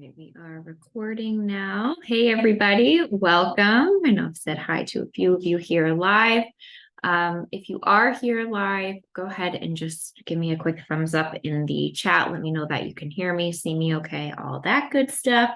Okay, we are recording now. Hey, everybody, welcome. I know I've said hi to a few of you here live. If you are here live, go ahead and just give me a quick thumbs up in the chat. Let me know that you can hear me, see me okay, all that good stuff.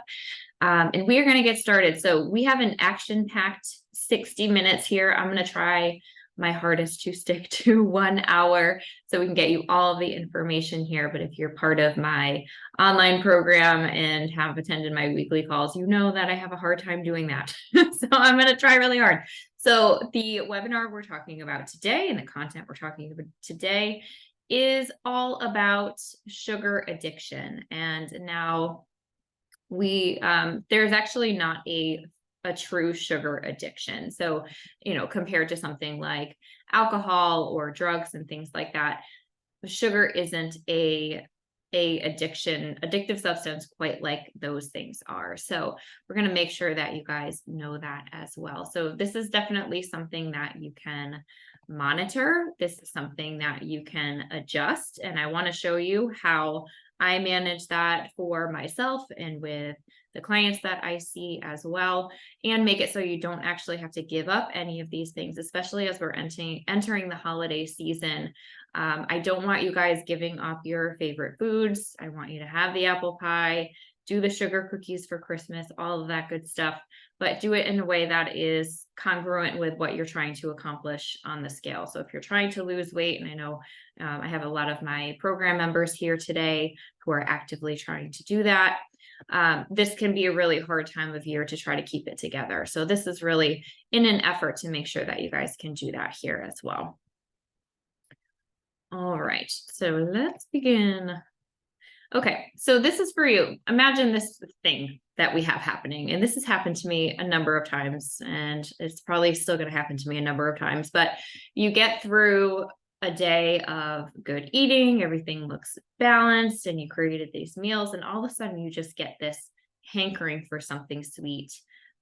And we are going to get started. So we have an action-packed 60 minutes here. I'm going to try my hardest to stick to 1 hour so we can get you all of the information here. But if you're part of my online program and have attended my weekly calls, you know that I have a hard time doing that. So I'm going to try really hard. So the webinar we're talking about today and the content we're talking about today is all about sugar addiction. And now there's actually not a true sugar addiction. So, compared to something like alcohol or drugs and things like that, sugar isn't a addictive substance quite like those things are. So we're going to make sure that you guys know that as well. So this is definitely something that you can monitor. This is something that you can adjust. And I want to show you how I manage that for myself and with the clients that I see as well, and make it so you don't actually have to give up any of these things, especially as we're entering the holiday season. I don't want you guys giving up your favorite foods. I want you to have the apple pie, do the sugar cookies for Christmas, all of that good stuff, but do it in a way that is congruent with what you're trying to accomplish on the scale. So if you're trying to lose weight, and I know I have a lot of my program members here today who are actively trying to do that, this can be a really hard time of year to try to keep it together. So this is really in an effort to make sure that you guys can do that here as well. All right, so let's begin. Okay, so this is for you. Imagine this thing that we have happening, and this has happened to me a number of times, and it's probably still going to happen to me a number of times, but you get through a day of good eating, everything looks balanced, and you created these meals, and all of a sudden you just get this hankering for something sweet,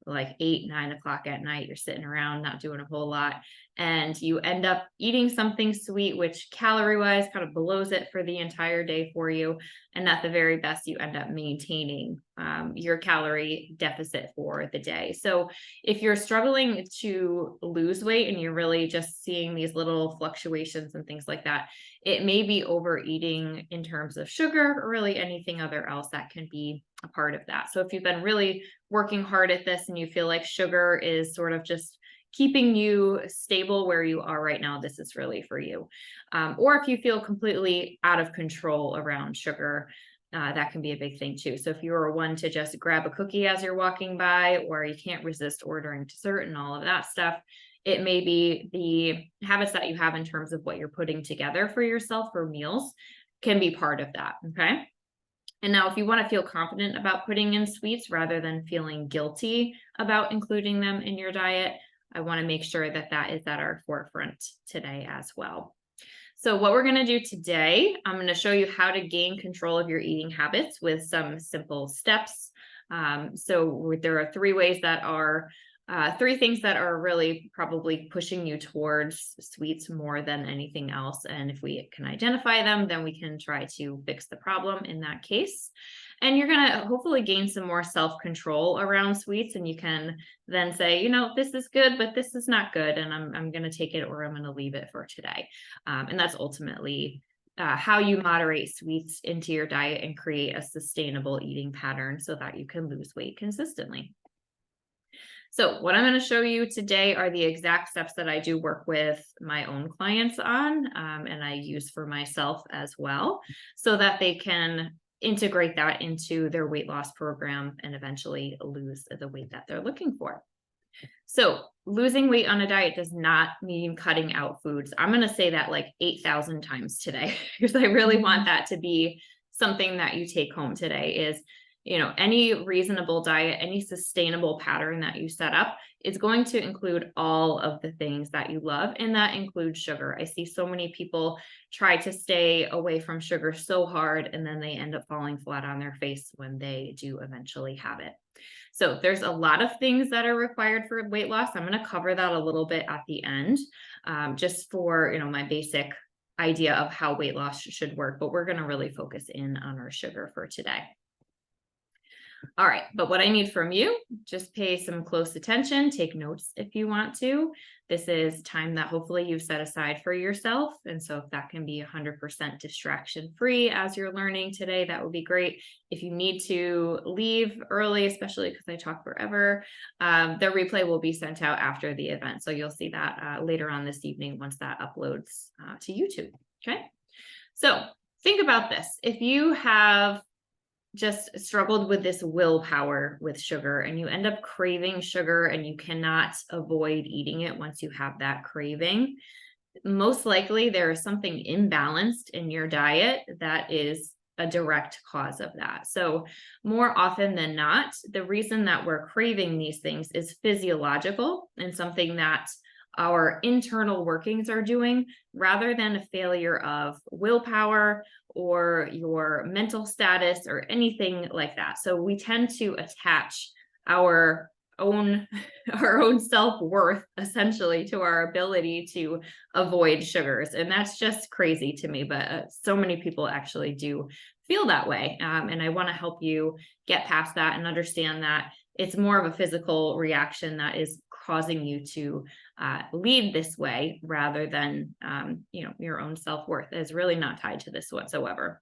like 8, 9 o'clock at night. You're sitting around not doing a whole lot, and you end up eating something sweet, which calorie wise kind of blows it for the entire day for you. And at the very best, you end up maintaining your calorie deficit for the day. So if you're struggling to lose weight and you're really just seeing these little fluctuations and things like that, it may be overeating in terms of sugar or really anything other else that can be a part of that. So if you've been really working hard at this and you feel like sugar is sort of just keeping you stable where you are right now, this is really for you. Or if you feel completely out of control around sugar, that can be a big thing too. So if you're one to just grab a cookie as you're walking by, or you can't resist ordering dessert and all of that stuff, it may be the habits that you have in terms of what you're putting together for yourself for meals can be part of that, okay? And now if you want to feel confident about putting in sweets rather than feeling guilty about including them in your diet, I want to make sure that that is at our forefront today as well. So what we're going to do today, I'm going to show you how to gain control of your eating habits with some simple steps. So there are three things that are really probably pushing you towards sweets more than anything else. And if we can identify them, then we can try to fix the problem in that case. And you're going to hopefully gain some more self-control around sweets. And you can then say, this is good, but this is not good. And I'm going to take it or I'm going to leave it for today. And that's ultimately how you moderate sweets into your diet and create a sustainable eating pattern so that you can lose weight consistently. So what I'm going to show you today are the exact steps that I do work with my own clients on, and I use for myself as well, so that they can integrate that into their weight loss program and eventually lose the weight that they're looking for. So losing weight on a diet does not mean cutting out foods. I'm going to say that like 8,000 times today, because I really want that to be something that you take home today is, any reasonable diet, any sustainable pattern that you set up is going to include all of the things that you love, and that includes sugar. I see so many people try to stay away from sugar so hard, and then they end up falling flat on their face when they do eventually have it. So there's a lot of things that are required for weight loss. I'm going to cover that a little bit at the end, just for, my basic idea of how weight loss should work, but we're going to really focus in on our sugar for today. All right, but what I need from you, just pay some close attention, take notes if you want to. This is time that hopefully you've set aside for yourself. And so if that can be 100% distraction free as you're learning today, that would be great. If you need to leave early, especially because I talk forever, the replay will be sent out after the event. So you'll see that later on this evening once that uploads to YouTube. Okay. So think about this. If you have just struggled with this willpower with sugar and you end up craving sugar and you cannot avoid eating it once you have that craving, most likely there is something imbalanced in your diet that is a direct cause of that. So more often than not, the reason that we're craving these things is physiological and something that our internal workings are doing rather than a failure of willpower or your mental status or anything like that. So we tend to attach our own self-worth essentially to our ability to avoid sugars. And that's just crazy to me, but so many people actually do feel that way. And I want to help you get past that and understand that it's more of a physical reaction that is causing you to lead this way rather than, your own self-worth is really not tied to this whatsoever.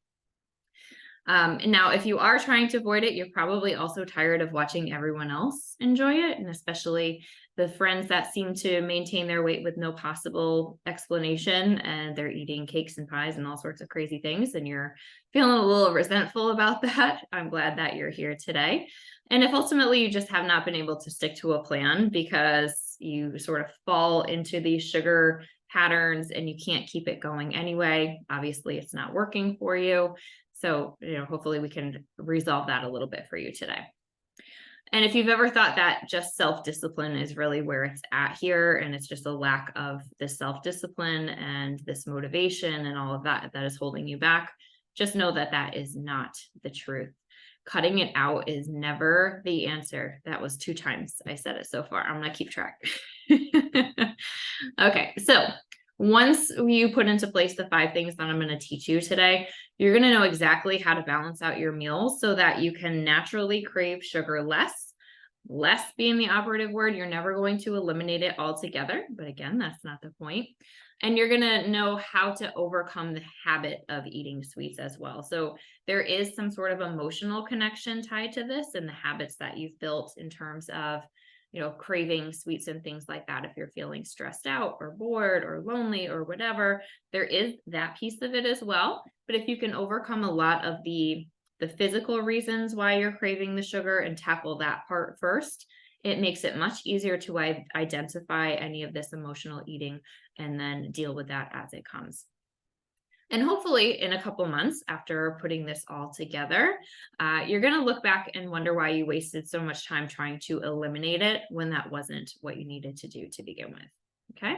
And now, if you are trying to avoid it, you're probably also tired of watching everyone else enjoy it, and especially the friends that seem to maintain their weight with no possible explanation, and they're eating cakes and pies and all sorts of crazy things, and you're feeling a little resentful about that. I'm glad that you're here today. And if ultimately you just have not been able to stick to a plan because you sort of fall into these sugar patterns and you can't keep it going anyway, obviously it's not working for you. So, hopefully we can resolve that a little bit for you today. And if you've ever thought that just self-discipline is really where it's at here, and it's just a lack of this self-discipline and this motivation and all of that is holding you back, just know that that is not the truth. Cutting it out is never the answer. That was 2 times I said it so far. I'm going to keep track. Okay, so once you put into place the 5 things that I'm going to teach you today, you're going to know exactly how to balance out your meals so that you can naturally crave sugar less. Less being the operative word. You're never going to eliminate it altogether. But again, that's not the point. And you're going to know how to overcome the habit of eating sweets as well. So there is some sort of emotional connection tied to this and the habits that you've built in terms of craving sweets and things like that. If you're feeling stressed out or bored or lonely or whatever, there is that piece of it as well. But if you can overcome a lot of the physical reasons why you're craving the sugar and tackle that part first, it makes it much easier to identify any of this emotional eating and then deal with that as it comes. And hopefully in a couple months after putting this all together, you're going to look back and wonder why you wasted so much time trying to eliminate it when that wasn't what you needed to do to begin with. Okay.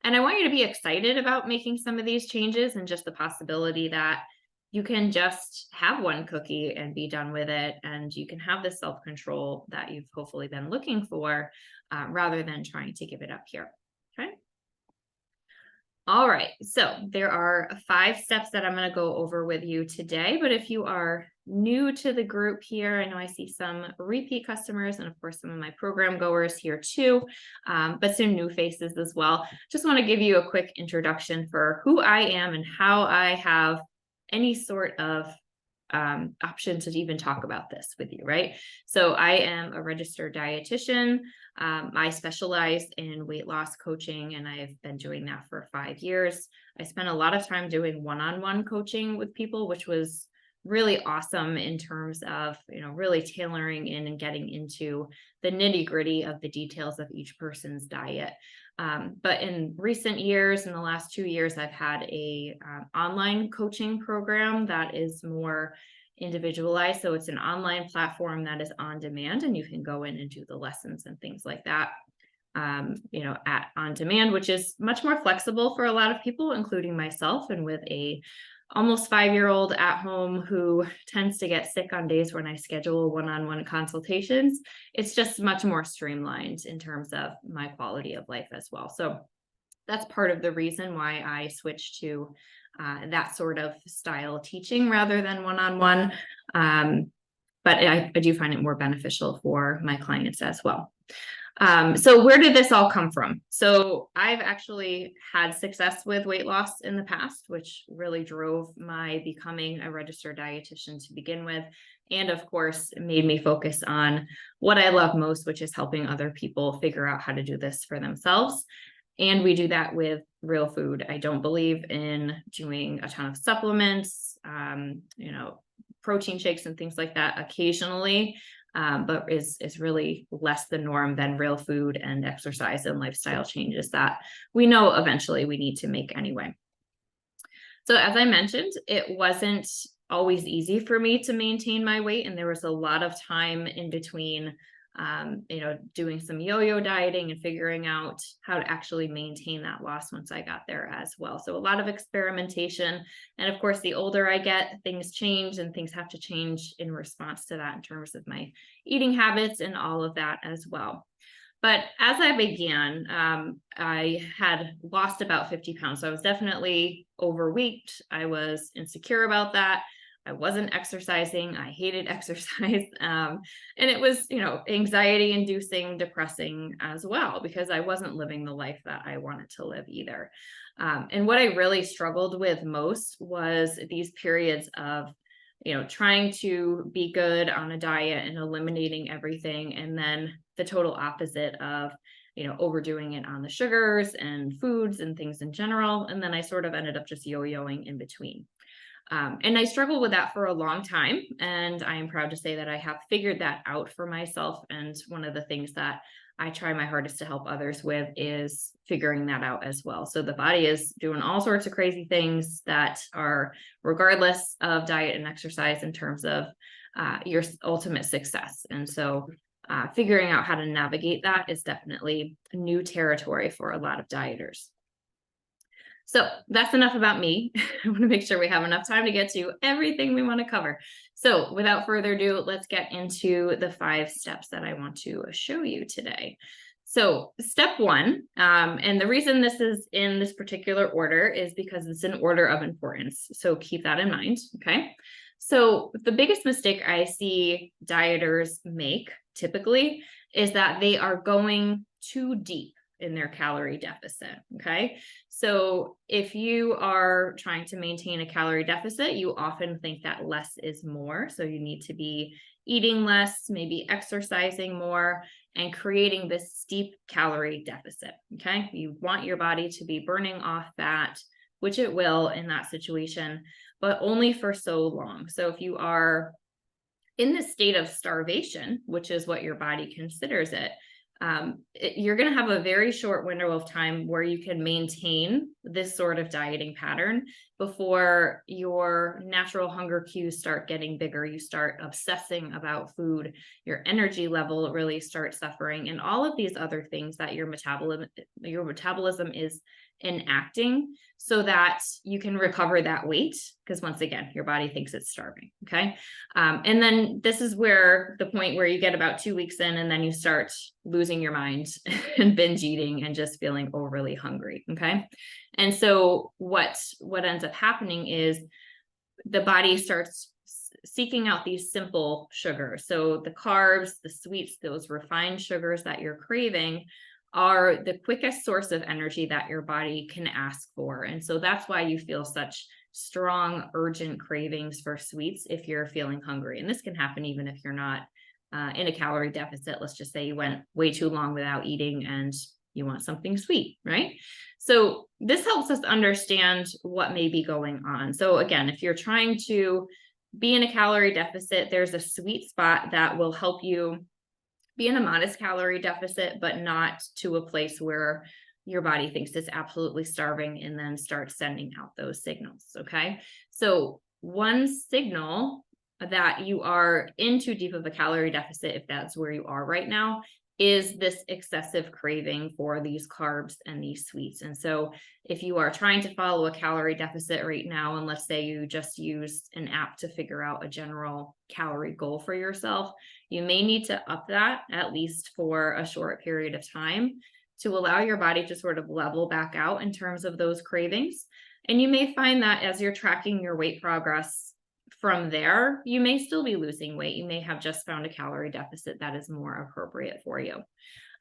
And I want you to be excited about making some of these changes and just the possibility that you can just have one cookie and be done with it. And you can have the self-control that you've hopefully been looking for rather than trying to give it up here. Okay. All right, so there are 5 steps that I'm going to go over with you today, but if you are new to the group here, I know I see some repeat customers and of course some of my program goers here too, but some new faces as well. Just want to give you a quick introduction for who I am and how I have any sort of option to even talk about this with you, right? So I am a registered dietitian. I specialize in weight loss coaching, and I've been doing that for 5 years. I spent a lot of time doing one-on-one coaching with people, which was really awesome in terms of, really tailoring in and getting into the nitty-gritty of the details of each person's diet. But in recent years, in the last 2 years, I've had a online coaching program that is more individualized. So it's an online platform that is on demand, and you can go in and do the lessons and things like that, at on demand, which is much more flexible for a lot of people, including myself. And with a almost 5-year-old at home who tends to get sick on days when I schedule one-on-one consultations, it's just much more streamlined in terms of my quality of life as well. So that's part of the reason why I switched to that sort of style teaching rather than one-on-one. but I do find it more beneficial for my clients as well. So where did this all come from? So I've actually had success with weight loss in the past, which really drove my becoming a registered dietitian to begin with. And of course, it made me focus on what I love most, which is helping other people figure out how to do this for themselves. And we do that with real food. I don't believe in doing a ton of supplements, protein shakes and things like that occasionally. But is really less the norm than real food and exercise and lifestyle changes that we know eventually we need to make anyway. So as I mentioned, it wasn't always easy for me to maintain my weight, and there was a lot of time in between doing some yo-yo dieting and figuring out how to actually maintain that loss once I got there as well. So a lot of experimentation. And of course, the older I get, things change and things have to change in response to that in terms of my eating habits and all of that as well. But as I began, I had lost about 50 pounds. So I was definitely overweight. I was insecure about that. I wasn't exercising. I hated exercise. And it was, anxiety inducing, depressing as well, because I wasn't living the life that I wanted to live either. And what I really struggled with most was these periods of, trying to be good on a diet and eliminating everything. And then the total opposite of, overdoing it on the sugars and foods and things in general. And then I sort of ended up just yo-yoing in between. And I struggled with that for a long time. And I am proud to say that I have figured that out for myself. And one of the things that I try my hardest to help others with is figuring that out as well. So the body is doing all sorts of crazy things that are regardless of diet and exercise in terms of your ultimate success. And so figuring out how to navigate that is definitely new territory for a lot of dieters. So that's enough about me. I want to make sure we have enough time to get to everything we want to cover. So without further ado, let's get into the 5 steps that I want to show you today. So step 1, and the reason this is in this particular order is because it's in order of importance. So keep that in mind, okay? So the biggest mistake I see dieters make typically is that they are going too deep in their calorie deficit. Okay. So if you are trying to maintain a calorie deficit, you often think that less is more. So you need to be eating less, maybe exercising more, and creating this steep calorie deficit. Okay. You want your body to be burning off fat, which it will in that situation, but only for so long. So if you are in this state of starvation, which is what your body considers it, you're going to have a very short window of time where you can maintain this sort of dieting pattern before your natural hunger cues start getting bigger. You start obsessing about food, your energy level really starts suffering, and all of these other things that your metabolism is enacting so that you can recover that weight, because once again, your body thinks it's starving. Okay. And then this is where the point where you get about 2 weeks in and then you start losing your mind and binge eating and just feeling overly hungry. Okay. And so what ends up happening is the body starts seeking out these simple sugars. So the carbs, the sweets, those refined sugars that you're craving are the quickest source of energy that your body can ask for. And so that's why you feel such strong, urgent cravings for sweets if you're feeling hungry. And this can happen even if you're not in a calorie deficit. Let's just say you went way too long without eating and you want something sweet, right? So this helps us understand what may be going on. So again, if you're trying to be in a calorie deficit, there's a sweet spot that will help you be in a modest calorie deficit, but not to a place where your body thinks it's absolutely starving and then starts sending out those signals. Okay. So one signal that you are in too deep of a calorie deficit, if that's where you are right now, is this excessive craving for these carbs and these sweets. And so if you are trying to follow a calorie deficit right now, and let's say you just used an app to figure out a general calorie goal for yourself, you may need to up that at least for a short period of time to allow your body to sort of level back out in terms of those cravings. And you may find that as you're tracking your weight progress from there, you may still be losing weight. You may have just found a calorie deficit that is more appropriate for you.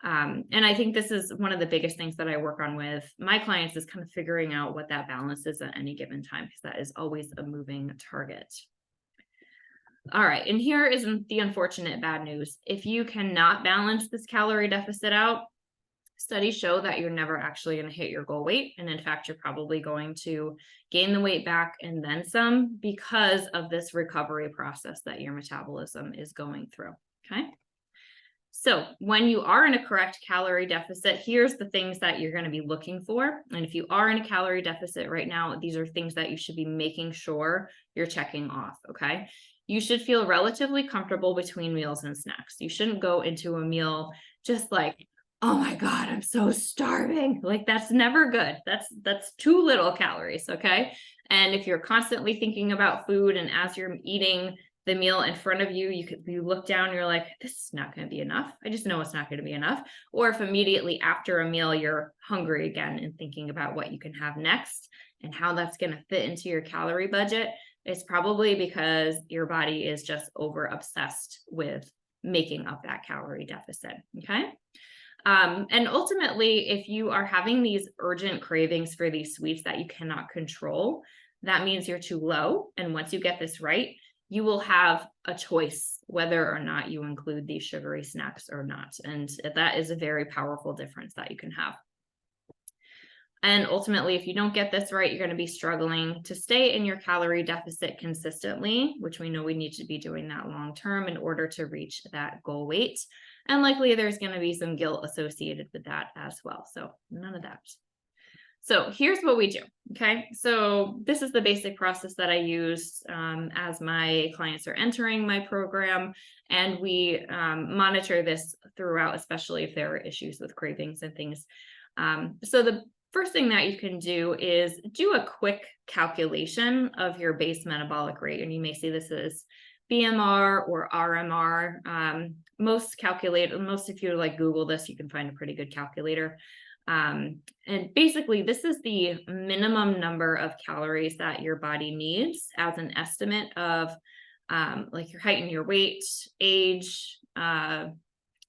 And I think this is one of the biggest things that I work on with my clients, is kind of figuring out what that balance is at any given time, because that is always a moving target. All right. And here is the unfortunate bad news. If you cannot balance this calorie deficit out, studies show that you're never actually going to hit your goal weight. And in fact, you're probably going to gain the weight back and then some, because of this recovery process that your metabolism is going through. Okay. So when you are in a correct calorie deficit, here's the things that you're going to be looking for. And if you are in a calorie deficit right now, these are things that you should be making sure you're checking off. Okay. You should feel relatively comfortable between meals and snacks. You shouldn't go into a meal just like, oh my God, I'm so starving. Like, that's never good. That's too little calories. Okay. And if you're constantly thinking about food, and as you're eating the meal in front of you, you look down, you're like, this is not going to be enough. I just know it's not going to be enough. Or if immediately after a meal, you're hungry again and thinking about what you can have next and how that's going to fit into your calorie budget, it's probably because your body is just over obsessed with making up that calorie deficit. Okay. And ultimately, if you are having these urgent cravings for these sweets that you cannot control, that means you're too low. And once you get this right, you will have a choice whether or not you include these sugary snacks or not. And that is a very powerful difference that you can have. And ultimately, if you don't get this right, you're going to be struggling to stay in your calorie deficit consistently, which we know we need to be doing that long term in order to reach that goal weight. And likely there's going to be some guilt associated with that as well. So none of that. So here's what we do. Okay. So this is the basic process that I use as my clients are entering my program. And we monitor this throughout, especially if there are issues with cravings and things. So the first thing that you can do is do a quick calculation of your base metabolic rate. And you may see this as BMR or RMR. Most if you like Google this, you can find a pretty good calculator. And basically, this is the minimum number of calories that your body needs as an estimate of like your height and your weight, age,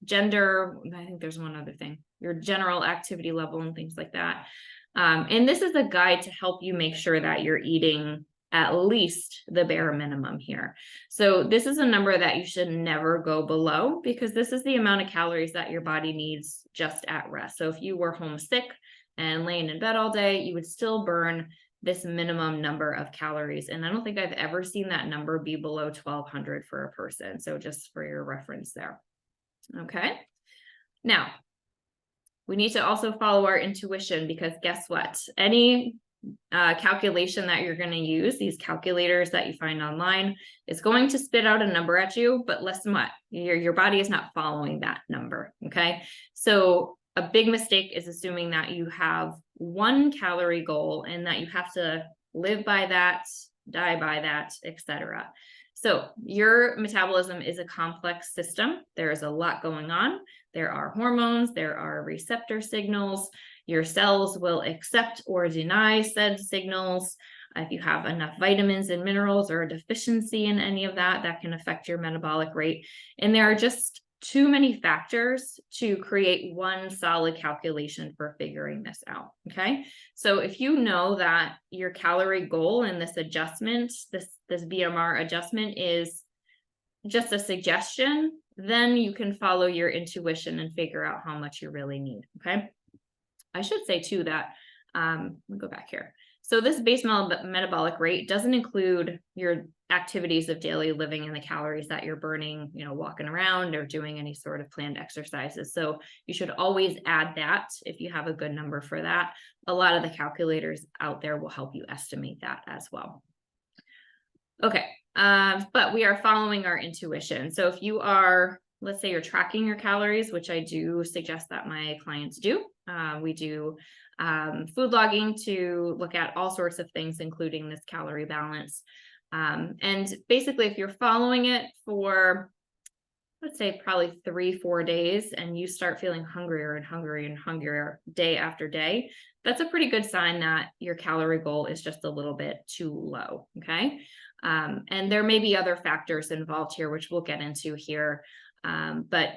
gender. I think there's one other thing, your general activity level and things like that. And this is a guide to help you make sure that you're eating at least the bare minimum here. So this is a number that you should never go below, because this is the amount of calories that your body needs just at rest. So if you were homesick and laying in bed all day, you would still burn this minimum number of calories. And I don't think I've ever seen that number be below 1,200 for a person. So just for your reference there. Okay. Now, we need to also follow our intuition, because guess what? Any calculation that you're going to use, these calculators that you find online, is going to spit out a number at you, but listen, what? Your body is not following that number. Okay. So a big mistake is assuming that you have one calorie goal and that you have to live by that, die by that, etc. So your metabolism is a complex system. There is a lot going on. There are hormones, there are receptor signals. Your cells will accept or deny said signals. If you have enough vitamins and minerals or a deficiency in any of that, that can affect your metabolic rate. And there are just too many factors to create one solid calculation for figuring this out. Okay. So if you know that your calorie goal in this adjustment, this BMR adjustment is just a suggestion, then you can follow your intuition and figure out how much you really need. Okay. I should say too that, let me go back here. So this base metabolic rate doesn't include your activities of daily living and the calories that you're burning, walking around or doing any sort of planned exercises. So you should always add that if you have a good number for that. A lot of the calculators out there will help you estimate that as well. Okay, but we are following our intuition. So if you are, let's say you're tracking your calories, which I do suggest that my clients do. We do food logging to look at all sorts of things, including this calorie balance. And basically, if you're following it for, let's say, probably 3-4 days, and you start feeling hungrier and hungrier and hungrier day after day, that's a pretty good sign that your calorie goal is just a little bit too low. Okay. And there may be other factors involved here, which we'll get into here. But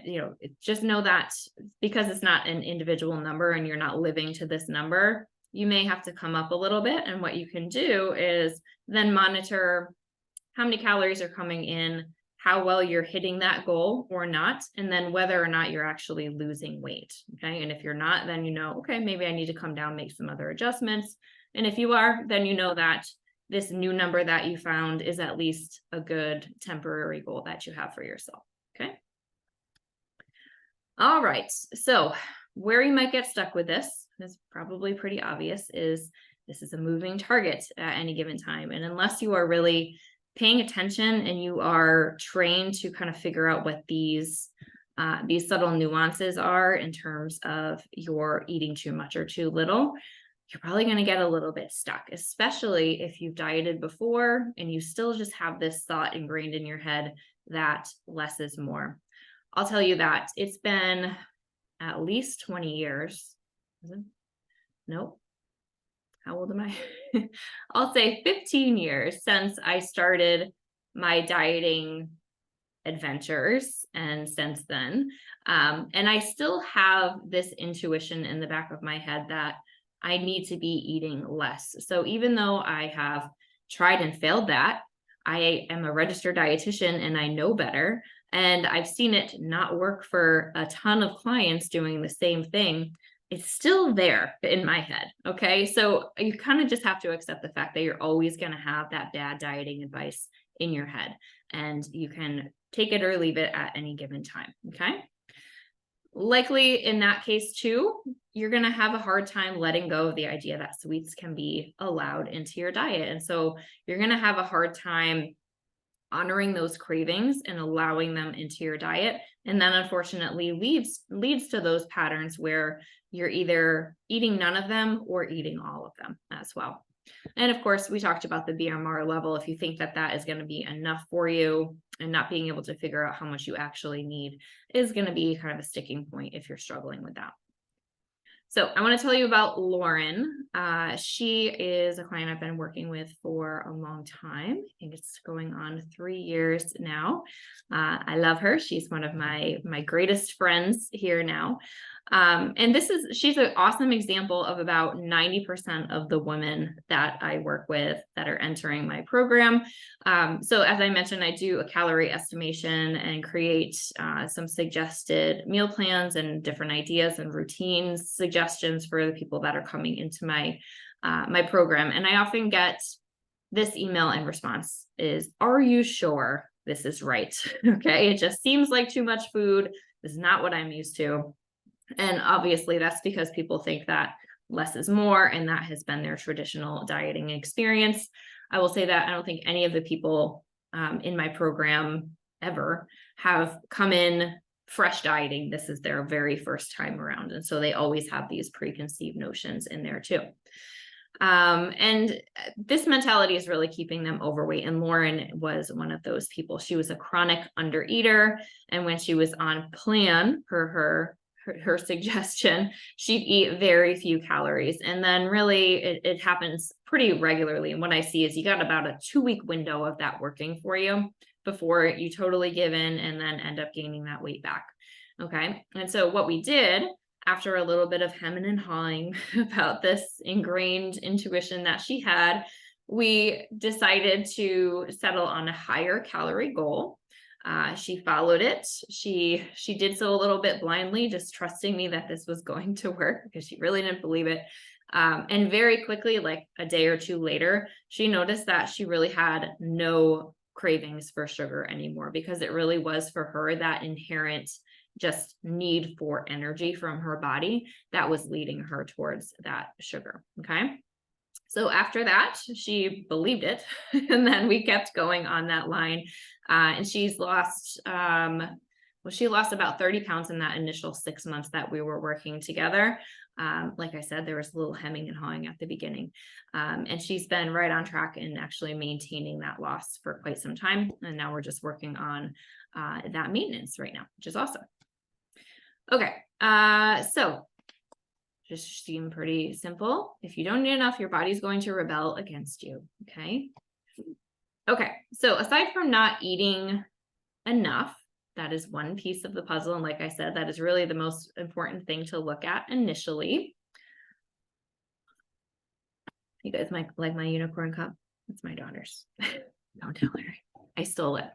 just know that because it's not an individual number and you're not living to this number, you may have to come up a little bit. And what you can do is then monitor how many calories are coming in, how well you're hitting that goal or not, and then whether or not you're actually losing weight. Okay. And if you're not, then okay, maybe I need to come down, make some other adjustments. And if you are, then that this new number that you found is at least a good temporary goal that you have for yourself. Okay. All right. So where you might get stuck with this is probably pretty obvious, is this is a moving target at any given time. And unless you are really paying attention and you are trained to kind of figure out what these subtle nuances are in terms of your eating too much or too little, you're probably going to get a little bit stuck, especially if you've dieted before and you still just have this thought ingrained in your head that less is more. I'll tell you that it's been at least 20 years. Nope. How old am I? I'll say 15 years since I started my dieting adventures, and since then. And I still have this intuition in the back of my head that I need to be eating less. So even though I have tried and failed that, I am a registered dietitian and I know better. And I've seen it not work for a ton of clients doing the same thing. It's still there in my head. Okay. So you kind of just have to accept the fact that you're always going to have that bad dieting advice in your head, and you can take it or leave it at any given time. Okay. Likely in that case too, you're going to have a hard time letting go of the idea that sweets can be allowed into your diet. And so you're going to have a hard time honoring those cravings and allowing them into your diet. And then unfortunately leads to those patterns where you're either eating none of them or eating all of them as well. And of course, we talked about the BMR level. If you think that that is going to be enough for you, and not being able to figure out how much you actually need is going to be kind of a sticking point if you're struggling with that. So I want to tell you about Lauren. She is a client I've been working with for a long time. I think it's going on 3 years now. I love her. She's one of my greatest friends here now. And she's an awesome example of about 90% of the women that I work with that are entering my program. So as I mentioned, I do a calorie estimation and create some suggested meal plans and different ideas and routines, suggestions for the people that are coming into my program. And I often get this email in response is, are you sure this is right? Okay. It just seems like too much food. This is not what I'm used to. And obviously that's because people think that less is more, and that has been their traditional dieting experience. I will say that I don't think any of the people in my program ever have come in fresh dieting. This is their very first time around. And so they always have these preconceived notions in there too. And this mentality is really keeping them overweight. And Lauren was one of those people. She was a chronic undereater. And when she was on plan for her suggestion, she'd eat very few calories. And then really it happens pretty regularly. And what I see is you got about a 2-week window of that working for you before you totally give in and then end up gaining that weight back. Okay. And so what we did after a little bit of hemming and hawing about this ingrained intuition that she had, we decided to settle on a higher calorie goal. She followed it. She did so a little bit blindly, just trusting me that this was going to work because she really didn't believe it. And very quickly, like a day or two later, she noticed that she really had no cravings for sugar anymore, because it really was for her that inherent just need for energy from her body that was leading her towards that sugar. Okay. So after that, she believed it. And then we kept going on that line. And she's lost, she lost about 30 pounds in that initial 6 months that we were working together. Like I said, there was a little hemming and hawing at the beginning. And she's been right on track and actually maintaining that loss for quite some time. And now we're just working on that maintenance right now, which is awesome. Okay. So just seem pretty simple. If you don't eat enough, your body's going to rebel against you. Okay. Okay. So aside from not eating enough, that is one piece of the puzzle. And like I said, that is really the most important thing to look at initially. You guys might like my unicorn cup. It's my daughter's. Don't tell her. I stole it.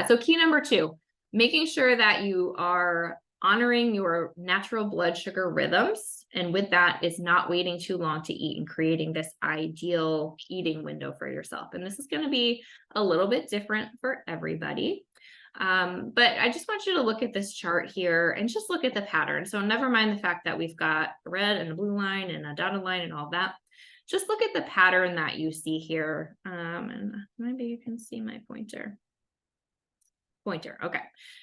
So key number 2, making sure that you are honoring your natural blood sugar rhythms. And with that is not waiting too long to eat and creating this ideal eating window for yourself. And this is going to be a little bit different for everybody. But I just want you to look at this chart here and just look at the pattern. So never mind the fact that we've got a red and a blue line and a dotted line and all that. Just look at the pattern that you see here. And maybe you can see my pointer. Okay.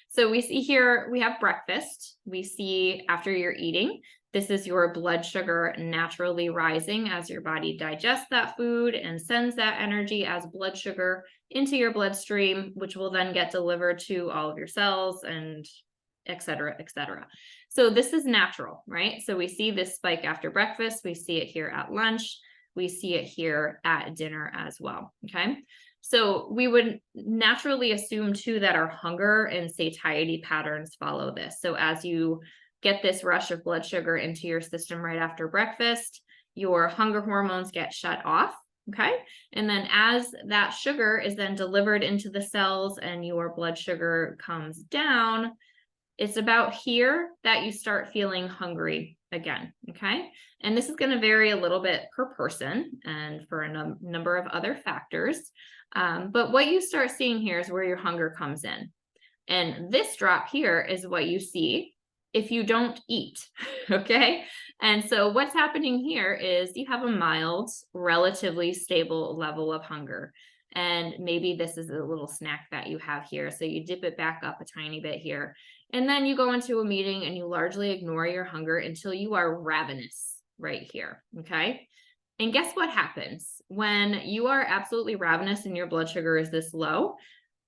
So we see here, we have breakfast. We see after you're eating, this is your blood sugar naturally rising as your body digests that food and sends that energy as blood sugar into your bloodstream, which will then get delivered to all of your cells and et cetera, et cetera. So this is natural, right? So we see this spike after breakfast. We see it here at lunch. We see it here at dinner as well. Okay. So we would naturally assume too that our hunger and satiety patterns follow this. So as you get this rush of blood sugar into your system right after breakfast, your hunger hormones get shut off. Okay. And then as that sugar is then delivered into the cells and your blood sugar comes down, it's about here that you start feeling hungry again. Okay. And this is going to vary a little bit per person and for a number of other factors. But what you start seeing here is where your hunger comes in. And this drop here is what you see if you don't eat. Okay. And so what's happening here is you have a mild, relatively stable level of hunger. And maybe this is a little snack that you have here. So you dip it back up a tiny bit here. And then you go into a meeting and you largely ignore your hunger until you are ravenous right here. Okay. And guess what happens when you are absolutely ravenous and your blood sugar is this low?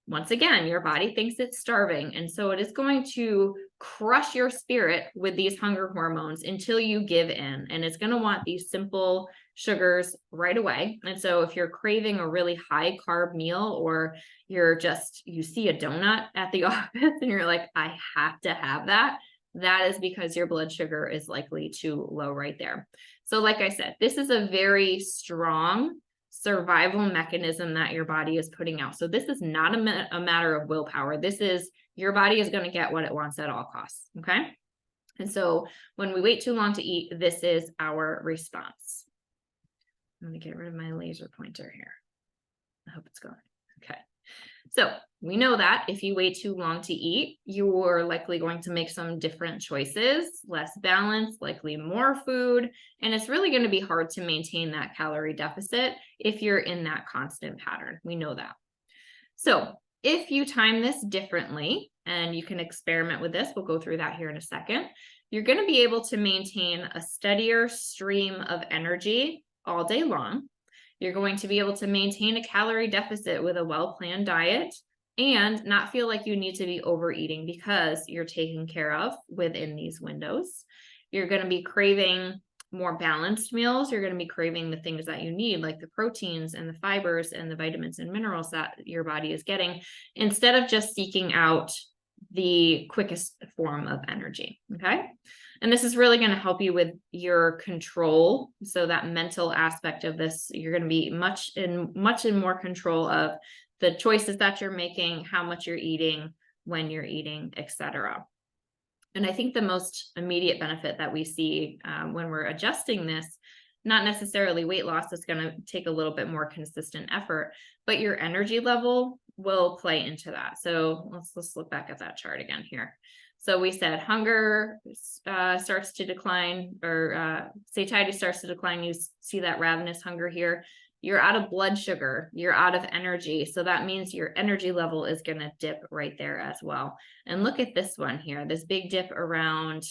Once again, your body thinks it's starving. And so it is going to crush your spirit with these hunger hormones until you give in. And it's going to want these simple sugars right away. And so if you're craving a really high carb meal, or you see a donut at the office and you're like, I have to have that, that is because your blood sugar is likely too low right there. So like I said, this is a very strong survival mechanism that your body is putting out. So this is not a matter of willpower. This is your body is going to get what it wants at all costs. Okay. And so when we wait too long to eat, this is our response. I'm going to get rid of my laser pointer here. I hope it's going. Okay. So we know that if you wait too long to eat, you're likely going to make some different choices, less balance, likely more food, and it's really going to be hard to maintain that calorie deficit if you're in that constant pattern. We know that. So if you time this differently, and you can experiment with this, we'll go through that here in a second, you're going to be able to maintain a steadier stream of energy all day long. You're going to be able to maintain a calorie deficit with a well-planned diet and not feel like you need to be overeating because you're taken care of within these windows. You're going to be craving more balanced meals. You're going to be craving the things that you need, like the proteins and the fibers and the vitamins and minerals that your body is getting, instead of just seeking out the quickest form of energy. Okay. And this is really going to help you with your control. So that mental aspect of this, you're going to be much in more control of the choices that you're making, how much you're eating, when you're eating, etc. And I think the most immediate benefit that we see when we're adjusting this, not necessarily weight loss, is going to take a little bit more consistent effort, but your energy level will play into that. So let's look back at that chart again here. So we said hunger starts to decline, or satiety starts to decline. You see that ravenous hunger here. You're out of blood sugar. You're out of energy. So that means your energy level is going to dip right there as well. And look at this one here, this big dip around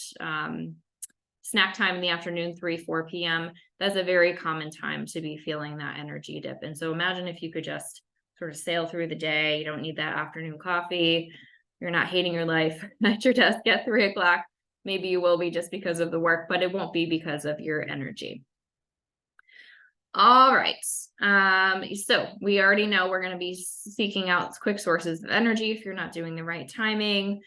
snack time in the afternoon, 3-4 p.m. That's a very common time to be feeling that energy dip. And so imagine if you could just sort of sail through the day. You don't need that afternoon coffee. You're not hating your life at your desk at 3 o'clock. Maybe you will be just because of the work, but it won't be because of your energy. All right. So we already know we're going to be seeking out quick sources of energy if you're not doing the right timing.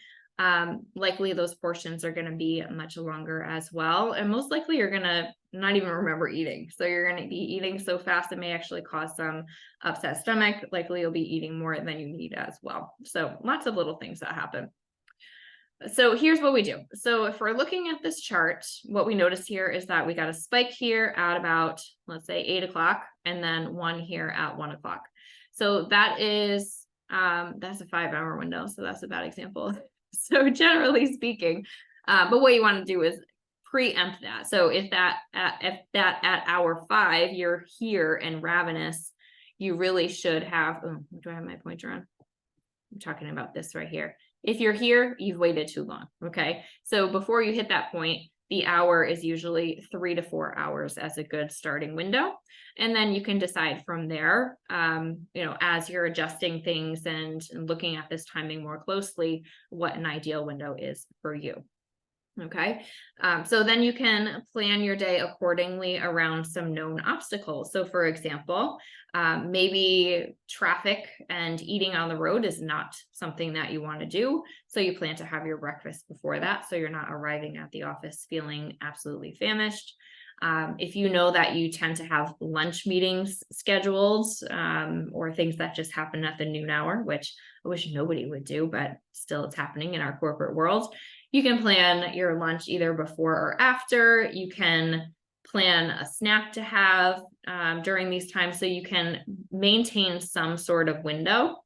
Likely those portions are going to be much longer as well. And most likely you're going to not even remember eating. So you're going to be eating so fast it may actually cause some upset stomach. Likely you'll be eating more than you need as well. So lots of little things that happen. So here's what we do. So if we're looking at this chart, what we notice here is that we got a spike here at about, let's say 8 o'clock, and then one here at 1 o'clock. So that is, that's a 5-hour window. So that's a bad example. So generally speaking, but what you want to do is preempt that. So if that at hour 5, you're here and ravenous, you really should have, oh, do I have my pointer on? I'm talking about this right here. If you're here, you've waited too long. Okay. So before you hit that point, the hour is usually 3 to 4 hours as a good starting window. And then you can decide from there, as you're adjusting things and looking at this timing more closely, what an ideal window is for you. Okay. So then you can plan your day accordingly around some known obstacles. So for example, maybe traffic and eating on the road is not something that you want to do. So you plan to have your breakfast before that. So you're not arriving at the office feeling absolutely famished. If you know that you tend to have lunch meetings scheduled, or things that just happen at the noon hour, which I wish nobody would do, but still it's happening in our corporate world. You can plan your lunch either before or after. You can plan a snack to have during these times so you can maintain some sort of window,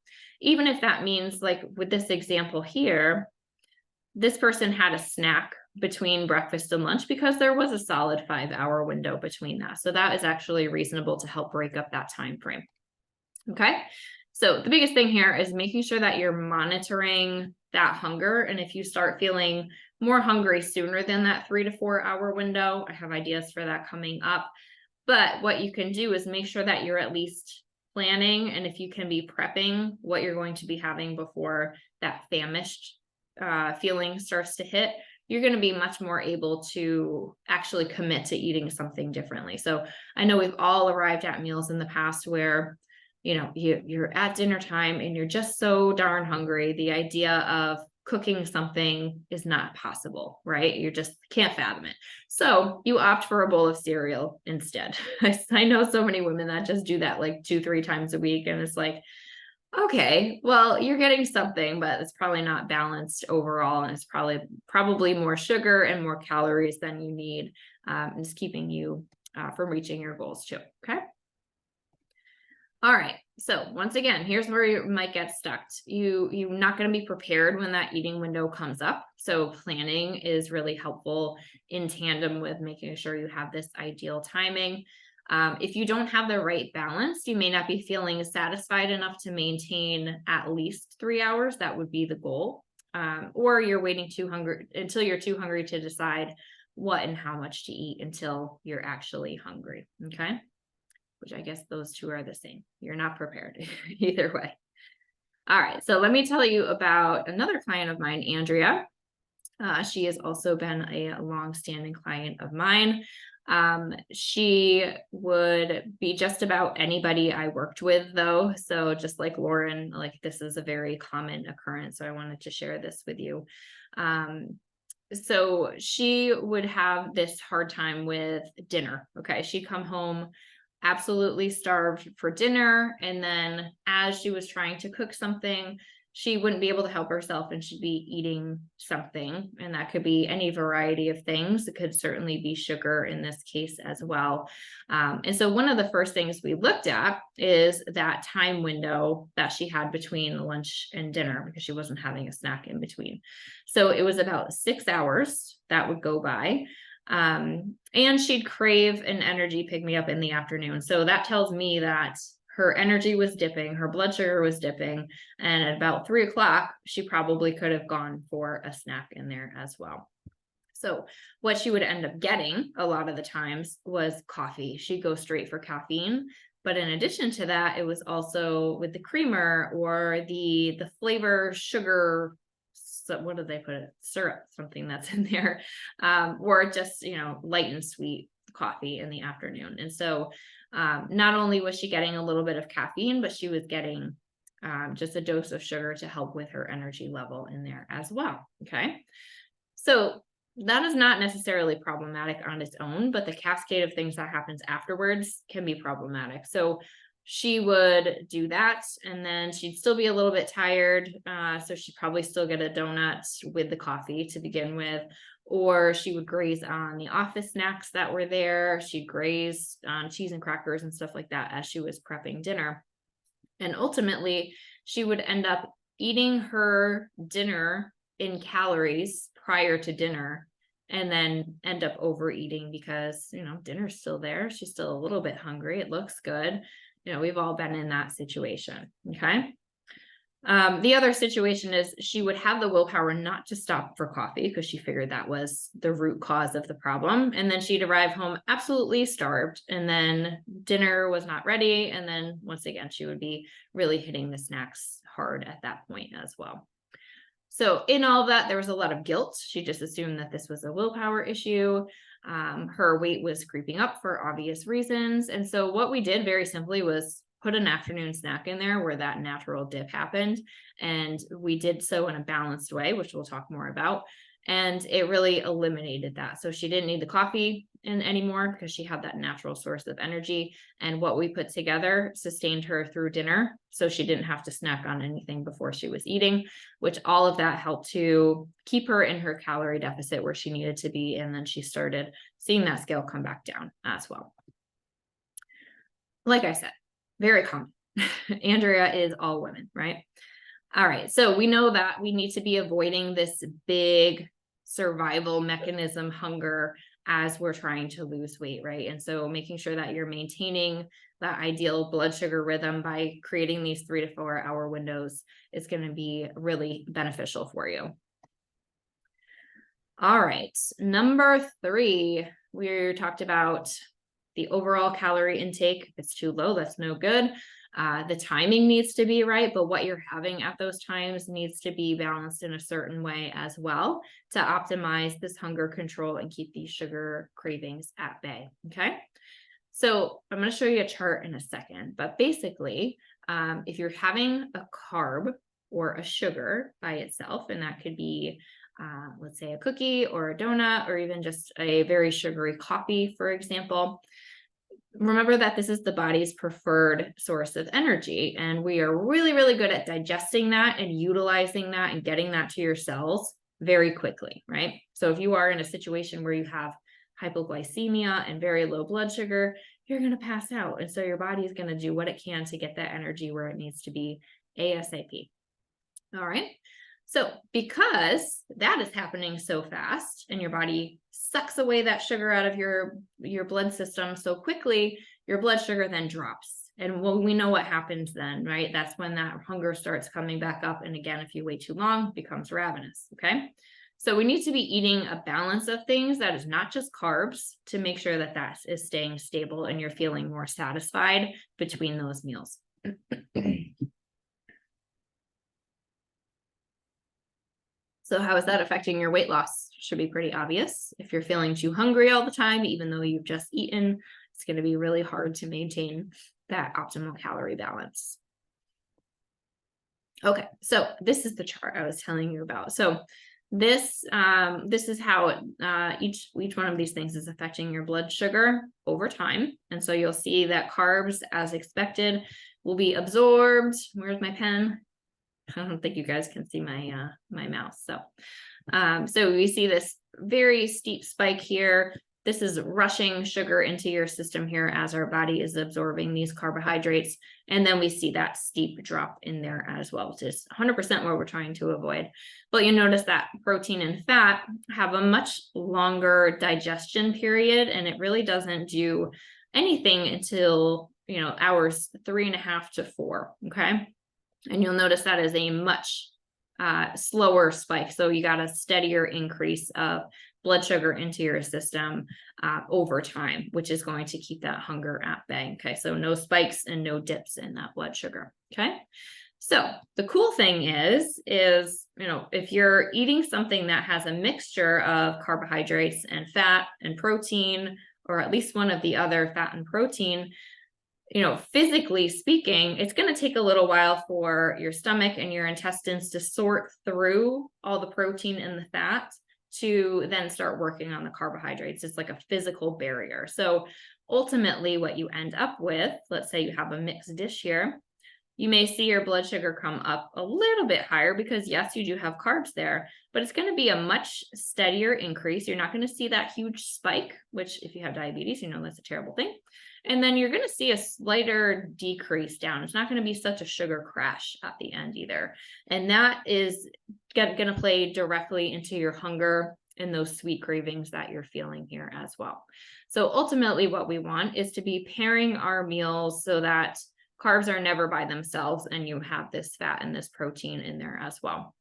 even if that means, like with this example here, this person had a snack between breakfast and lunch because there was a solid 5-hour window between that. So that is actually reasonable to help break up that time frame. Okay. So the biggest thing here is making sure that you're monitoring that hunger. And if you start feeling more hungry sooner than that 3 to 4 hour window, I have ideas for that coming up. But what you can do is make sure that you're at least planning, and if you can be prepping what you're going to be having before that famished feeling starts to hit, you're going to be much more able to actually commit to eating something differently. So I know we've all arrived at meals in the past where you're at dinner time and you're just so darn hungry. The idea of cooking something is not possible, right? You just can't fathom it. So you opt for a bowl of cereal instead. I know so many women that just do that like 2-3 times a week. And it's like, okay, well, you're getting something, but it's probably not balanced overall. And it's probably more sugar and more calories than you need. And it's keeping you from reaching your goals too. Okay. All right. So once again, here's where you might get stuck. You're not going to be prepared when that eating window comes up. So planning is really helpful in tandem with making sure you have this ideal timing. If you don't have the right balance, you may not be feeling satisfied enough to maintain at least 3 hours. That would be the goal. Or you're waiting until you're too hungry to decide what and how much to eat until you're actually hungry. Okay. Which I guess those two are the same. You're not prepared either way. All right. So let me tell you about another client of mine, Andrea. She has also been a long-standing client of mine. She would be just about anybody I worked with though. So just like Lauren, like this is a very common occurrence. So I wanted to share this with you. So she would have this hard time with dinner. Okay. She'd come home absolutely starved for dinner. And then as she was trying to cook something, she wouldn't be able to help herself and she'd be eating something. And that could be any variety of things. It could certainly be sugar in this case as well. And so one of the first things we looked at is that time window that she had between lunch and dinner because she wasn't having a snack in between. So it was about 6 hours that would go by. And she'd crave an energy pick-me-up in the afternoon. So that tells me that her energy was dipping, her blood sugar was dipping, and at about 3 o'clock, she probably could have gone for a snack in there as well. So what she would end up getting a lot of the times was coffee. She'd go straight for caffeine. But in addition to that, it was also with the creamer or the flavor sugar. So what do they put it? Syrup, something that's in there, or just, light and sweet coffee in the afternoon. And so Not only was she getting a little bit of caffeine, but she was getting just a dose of sugar to help with her energy level in there as well. Okay. So that is not necessarily problematic on its own, but the cascade of things that happens afterwards can be problematic. So she would do that, and then she'd still be a little bit tired. So she'd probably still get a donut with the coffee to begin with, or she would graze on the office snacks that were there. She'd graze on cheese and crackers and stuff like that as she was prepping dinner. And ultimately, she would end up eating her dinner in calories prior to dinner, and then end up overeating because, dinner's still there. She's still a little bit hungry. It looks good. We've all been in that situation. Okay. The other situation is she would have the willpower not to stop for coffee because she figured that was the root cause of the problem. And then she'd arrive home absolutely starved, and then dinner was not ready. And then once again, she would be really hitting the snacks hard at that point as well. So in all of that, there was a lot of guilt. She just assumed that this was a willpower issue. Her weight was creeping up for obvious reasons. And so what we did very simply was put an afternoon snack in there where that natural dip happened. And we did so in a balanced way, which we'll talk more about. And it really eliminated that. So she didn't need the coffee anymore because she had that natural source of energy. And what we put together sustained her through dinner. So she didn't have to snack on anything before she was eating, which all of that helped to keep her in her calorie deficit where she needed to be. And then she started seeing that scale come back down as well. Like I said, very common. Andrea is all women, right? All right. So we know that we need to be avoiding this big survival mechanism hunger as we're trying to lose weight, right? And so making sure that you're maintaining that ideal blood sugar rhythm by creating these 3 to 4 hour windows is going to be really beneficial for you. All right. Number 3, we talked about the overall calorie intake. If it's too low, that's no good. The timing needs to be right, but what you're having at those times needs to be balanced in a certain way as well to optimize this hunger control and keep these sugar cravings at bay. Okay. So I'm going to show you a chart in a second, but basically, if you're having a carb or a sugar by itself, and that could be, let's say a cookie or a donut, or even just a very sugary coffee, for example, remember that this is the body's preferred source of energy. And we are really, really good at digesting that and utilizing that and getting that to your cells very quickly, right? So if you are in a situation where you have hypoglycemia and very low blood sugar, you're going to pass out. And so your body is going to do what it can to get that energy where it needs to be ASAP. All right. So because that is happening so fast and your body sucks away that sugar out of your blood system so quickly, your blood sugar then drops. And we know what happens then, right? That's when that hunger starts coming back up. And again, if you wait too long, it becomes ravenous. Okay. So we need to be eating a balance of things that is not just carbs to make sure that that is staying stable and you're feeling more satisfied between those meals. So how is that affecting your weight loss? Should be pretty obvious. If you're feeling too hungry all the time, even though you've just eaten, it's going to be really hard to maintain that optimal calorie balance. Okay, so this is the chart I was telling you about. So this is how each one of these things is affecting your blood sugar over time. And so you'll see that carbs, as expected, will be absorbed. Where's my pen? I don't think you guys can see my my mouse. So we see this very steep spike here. This is rushing sugar into your system here as our body is absorbing these carbohydrates. And then we see that steep drop in there as well, which is 100% what we're trying to avoid. But you notice that protein and fat have a much longer digestion period, and it really doesn't do anything until, hours 3.5 to 4. Okay. And you'll notice that is a much slower spike. So you got a steadier increase of blood sugar into your system over time, which is going to keep that hunger at bay. Okay, so no spikes and no dips in that blood sugar. Okay, so the cool thing is, if you're eating something that has a mixture of carbohydrates and fat and protein, or at least one of the other fat and protein, physically speaking, it's going to take a little while for your stomach and your intestines to sort through all the protein and the fat to then start working on the carbohydrates. It's like a physical barrier. So ultimately what you end up with, let's say you have a mixed dish here, you may see your blood sugar come up a little bit higher because yes, you do have carbs there, but it's going to be a much steadier increase. You're not going to see that huge spike, which if you have diabetes, that's a terrible thing. And then you're going to see a slighter decrease down. It's not going to be such a sugar crash at the end either. And that is going to play directly into your hunger and those sweet cravings that you're feeling here as well. So ultimately what we want is to be pairing our meals so that carbs are never by themselves and you have this fat and this protein in there as well.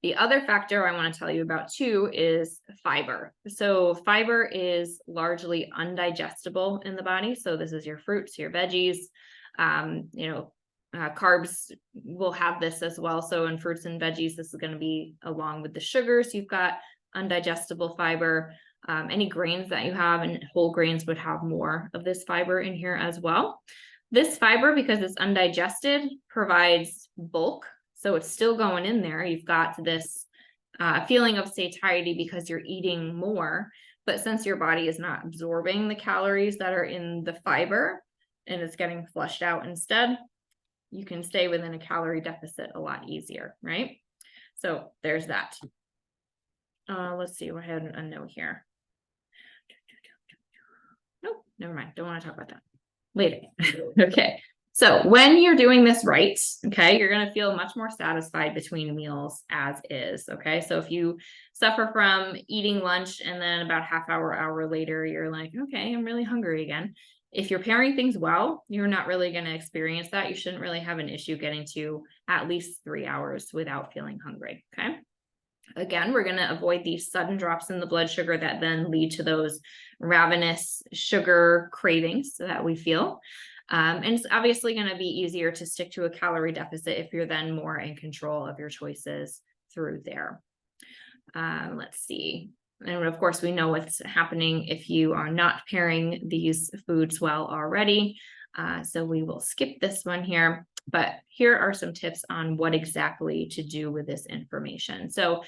The other factor I want to tell you about too is fiber. So fiber is largely undigestible in the body. So this is your fruits, your veggies, carbs will have this as well. So in fruits and veggies, this is going to be along with the sugars. You've got undigestible fiber. Any grains that you have and whole grains would have more of this fiber in here as well. This fiber, because it's undigested, provides bulk. So it's still going in there. You've got this feeling of satiety because you're eating more. But since your body is not absorbing the calories that are in the fiber and it's getting flushed out instead, you can stay within a calorie deficit a lot easier, right? So there's that. Let's see, I had a note here. Nope, never mind. Don't want to talk about that. Later. Okay. So when you're doing this right, okay, you're going to feel much more satisfied between meals as is. Okay. So if you suffer from eating lunch and then about hour later, you're like, okay, I'm really hungry again. If you're pairing things well, you're not really going to experience that. You shouldn't really have an issue getting to at least 3 hours without feeling hungry. Okay. Again, we're going to avoid these sudden drops in the blood sugar that then lead to those ravenous sugar cravings that we feel. And it's obviously going to be easier to stick to a calorie deficit if you're then more in control of your choices through there. Let's see. And of course, we know what's happening if you are not pairing these foods well already. So we will skip this one here. But here are some tips on what exactly to do with this information. So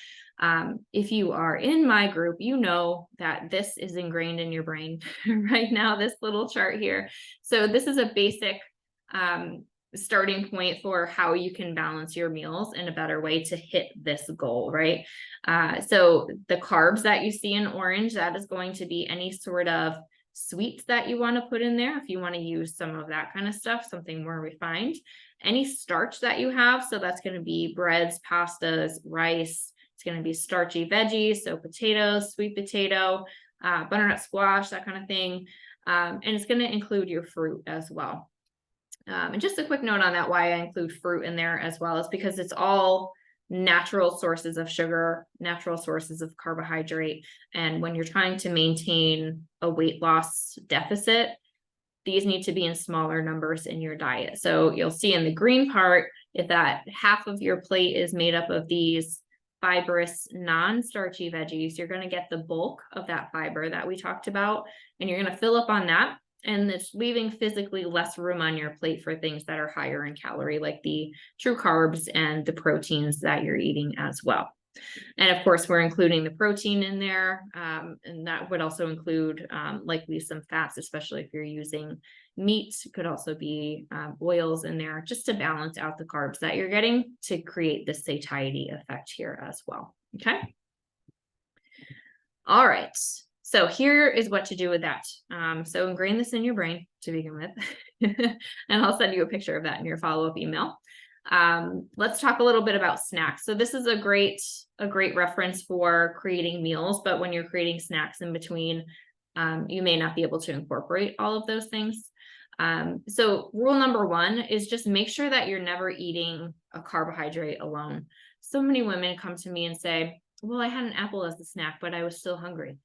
if you are in my group, you know that this is ingrained in your brain right now, this little chart here. So this is a basic starting point for how you can balance your meals in a better way to hit this goal, right? So the carbs that you see in orange, that is going to be any sort of sweets that you want to put in there. If you want to use some of that kind of stuff, something more refined, any starch that you have. So that's going to be breads, pastas, rice. It's going to be starchy veggies. So potatoes, sweet potato, butternut squash, that kind of thing. And it's going to include your fruit as well. And just a quick note on that, why I include fruit in there as well, is because it's all natural sources of sugar, natural sources of carbohydrate. And when you're trying to maintain a weight loss deficit, these need to be in smaller numbers in your diet. So you'll see in the green part, if that half of your plate is made up of these fibrous, non-starchy veggies, you're going to get the bulk of that fiber that we talked about, and you're going to fill up on that. And it's leaving physically less room on your plate for things that are higher in calorie, like the true carbs and the proteins that you're eating as well. And of course, we're including the protein in there. And that would also include likely some fats, especially if you're using meat. It could also be oils in there just to balance out the carbs that you're getting to create the satiety effect here as well. Okay. All right. So here is what to do with that. So ingrain this in your brain to begin with, and I'll send you a picture of that in your follow-up email. Let's talk a little bit about snacks. So this is a great reference for creating meals, but when you're creating snacks in between, you may not be able to incorporate all of those things. So rule number 1 is just make sure that you're never eating a carbohydrate alone. So many women come to me and say, well, I had an apple as a snack, but I was still hungry.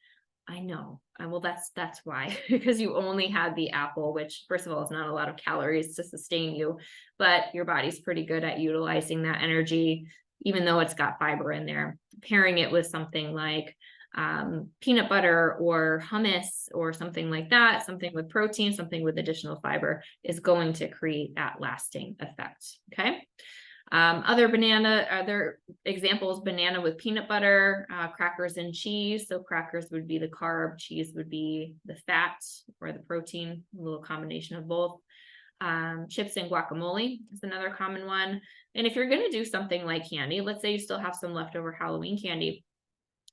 I know. Well, that's why, because you only had the apple, which first of all, is not a lot of calories to sustain you, but your body's pretty good at utilizing that energy, even though it's got fiber in there. Pairing it with something like peanut butter or hummus or something like that, something with protein, something with additional fiber is going to create that lasting effect. Okay. Other examples, banana with peanut butter, crackers and cheese. So crackers would be the carb, cheese would be the fat or the protein, a little combination of both. Chips and guacamole is another common one. And if you're going to do something like candy, let's say you still have some leftover Halloween candy,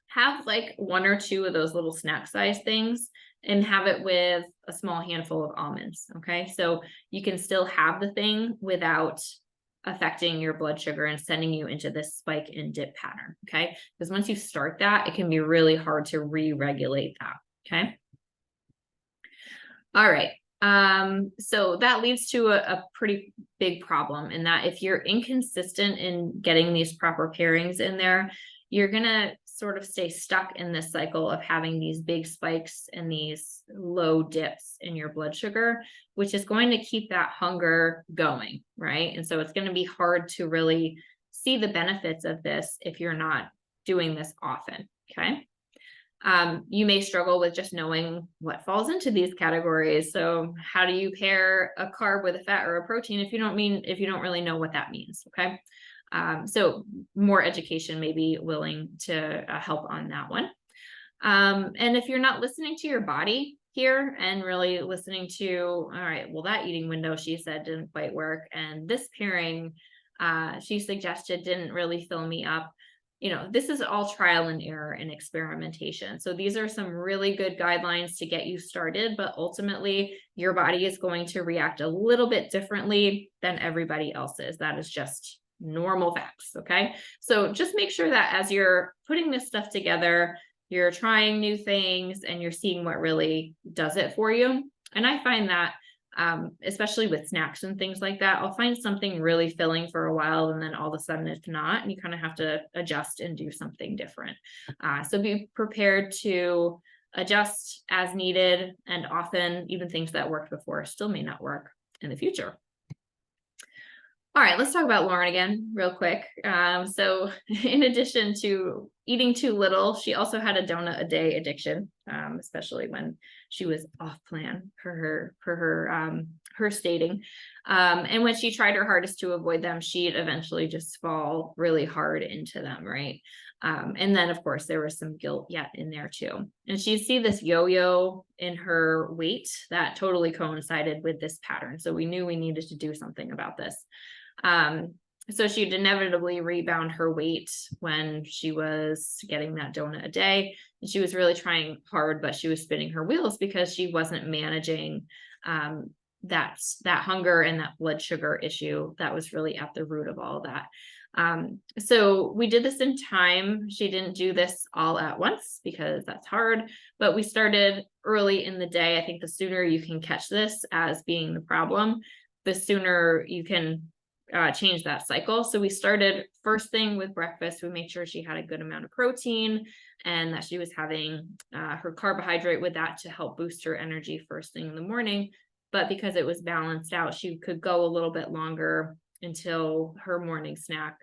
have like 1 or 2 of those little snack size things and have it with a small handful of almonds. Okay. So you can still have the thing without affecting your blood sugar and sending you into this spike and dip pattern. Okay. Because once you start that, it can be really hard to re-regulate that. Okay. All right. So that leads to a pretty big problem in that if you're inconsistent in getting these proper pairings in there, you're going to sort of stay stuck in this cycle of having these big spikes and these low dips in your blood sugar, which is going to keep that hunger going, right? And so it's going to be hard to really see the benefits of this if you're not doing this often, okay? You may struggle with just knowing what falls into these categories. So how do you pair a carb with a fat or a protein if you don't really know what that means, okay? So more education may be willing to help on that one. And if you're not listening to your body here and really listening to, all right, well, that eating window she said didn't quite work, and this pairing she suggested didn't really fill me up. This is all trial and error and experimentation. So these are some really good guidelines to get you started, but ultimately your body is going to react a little bit differently than everybody else's. That is just normal facts. Okay. So just make sure that as you're putting this stuff together, you're trying new things and you're seeing what really does it for you. And I find that, especially with snacks and things like that, I'll find something really filling for a while and then all of a sudden it's not, and you kind of have to adjust and do something different. So be prepared to adjust as needed, and often even things that worked before still may not work in the future. All right, let's talk about Lauren again real quick. So in addition to eating too little, she also had a donut a day addiction, especially when she was off plan for her stating. And when she tried her hardest to avoid them, she'd eventually just fall really hard into them, right? And then of course there was some guilt yet in there too. And she'd see this yo-yo in her weight that totally coincided with this pattern. So we knew we needed to do something about this. So she'd inevitably rebound her weight when she was getting that donut a day. And she was really trying hard, but she was spinning her wheels because she wasn't managing that hunger and that blood sugar issue that was really at the root of all of that. So we did this in time. She didn't do this all at once because that's hard, but we started early in the day. I think the sooner you can catch this as being the problem, the sooner you can change that cycle. So we started first thing with breakfast. We made sure she had a good amount of protein and that she was having her carbohydrate with that to help boost her energy first thing in the morning. But because it was balanced out, she could go a little bit longer until her morning snack.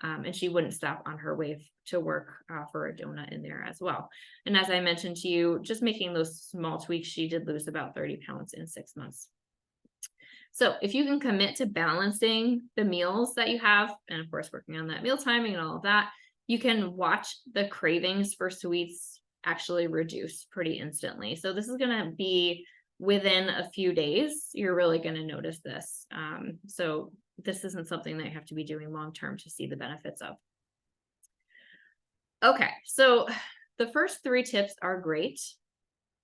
And she wouldn't stop on her way to work for a donut in there as well. And as I mentioned to you, just making those small tweaks, she did lose about 30 pounds in 6 months. So if you can commit to balancing the meals that you have, and of course, working on that meal timing and all of that, you can watch the cravings for sweets actually reduce pretty instantly. So this is going to be within a few days, you're really going to notice this. So this isn't something that you have to be doing long-term to see the benefits of. Okay. So the first 3 tips are great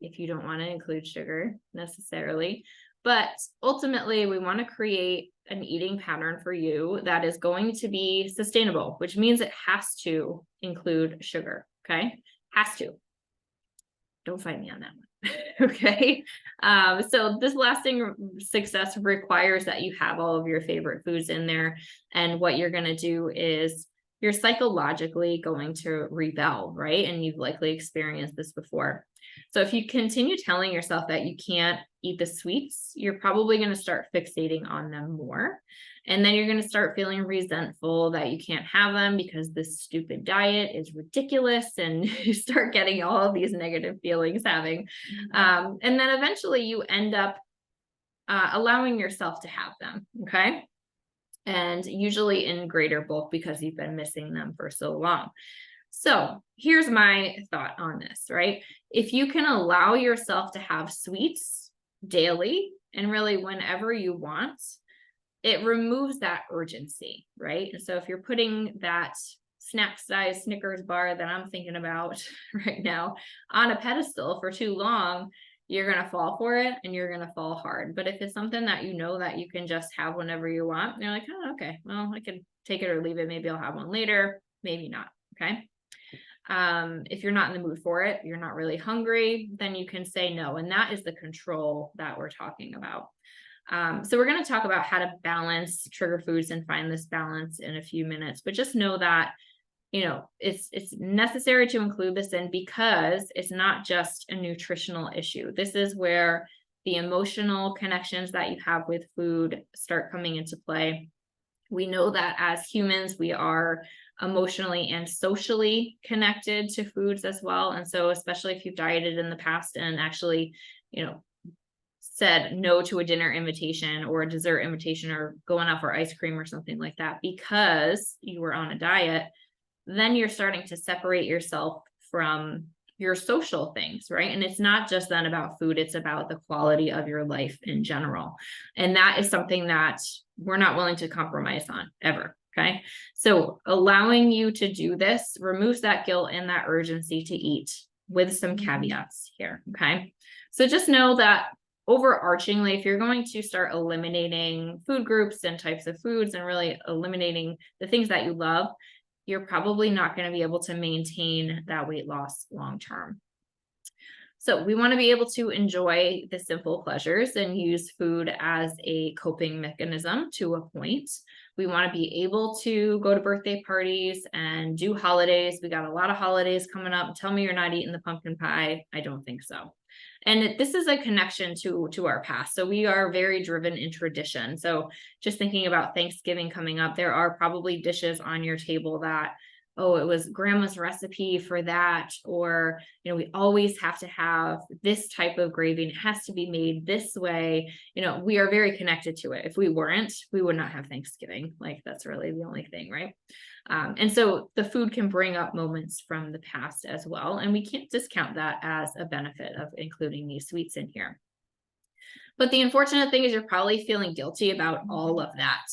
if you don't want to include sugar necessarily. But ultimately, we want to create an eating pattern for you that is going to be sustainable, which means it has to include sugar. Okay. Has to. Don't fight me on that one. Okay. So this lasting success requires that you have all of your favorite foods in there. And what you're going to do is you're psychologically going to rebel, right? And you've likely experienced this before. So if you continue telling yourself that you can't eat the sweets, you're probably going to start fixating on them more. And then you're going to start feeling resentful that you can't have them because this stupid diet is ridiculous. And you start getting all of these negative feelings having. And then eventually you end up allowing yourself to have them. Okay. And usually in greater bulk because you've been missing them for so long. So here's my thought on this, right? If you can allow yourself to have sweets daily and really whenever you want, it removes that urgency, right? And so if you're putting that snack size Snickers bar that I'm thinking about right now on a pedestal for too long, you're going to fall for it and you're going to fall hard. But if it's something that you know that you can just have whenever you want, you're like, oh, okay, well, I can take it or leave it. Maybe I'll have one later, maybe not. Okay. If you're not in the mood for it, you're not really hungry, then you can say no. And that is the control that we're talking about. So we're going to talk about how to balance trigger foods and find this balance in a few minutes, but just know that, you know, it's necessary to include this in because it's not just a nutritional issue. This is where the emotional connections that you have with food start coming into play. We know that as humans, we are emotionally and socially connected to foods as well. And so especially if you've dieted in the past and actually, you know, said no to a dinner invitation or a dessert invitation or going out for ice cream or something like that because you were on a diet, then you're starting to separate yourself from your social things, right? And it's not just then about food, it's about the quality of your life in general. And that is something that we're not willing to compromise on ever. Okay. So allowing you to do this removes that guilt and that urgency to eat with some caveats here. Okay. So just know that overarchingly, if you're going to start eliminating food groups and types of foods and really eliminating the things that you love, you're probably not going to be able to maintain that weight loss long term. So we want to be able to enjoy the simple pleasures and use food as a coping mechanism to a point. We want to be able to go to birthday parties and do holidays. We got a lot of holidays coming up. Tell me you're not eating the pumpkin pie. I don't think so. And this is a connection to our past. So we are very driven in tradition. So just thinking about Thanksgiving coming up, there are probably dishes on your table that, oh, it was grandma's recipe for that. Or, you know, we always have to have this type of gravy. It has to be made this way. You know, we are very connected to it. If we weren't, we would not have Thanksgiving. Like that's really the only thing, right? And so the food can bring up moments from the past as well. And we can't discount that as a benefit of including these sweets in here. But the unfortunate thing is you're probably feeling guilty about all of that,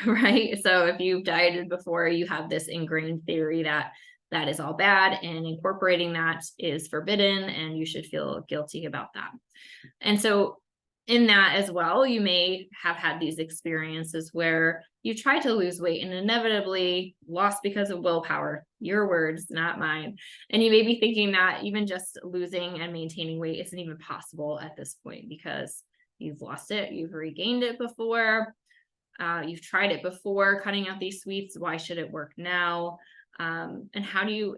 right? So if you've dieted before, you have this ingrained theory that that is all bad and incorporating that is forbidden and you should feel guilty about that. And so in that as well, you may have had these experiences where you try to lose weight and inevitably lost because of willpower, your words, not mine. And you may be thinking that even just losing and maintaining weight isn't even possible at this point because you've lost it, you've regained it before, you've tried it before, cutting out these sweets. Why should it work now? And how do you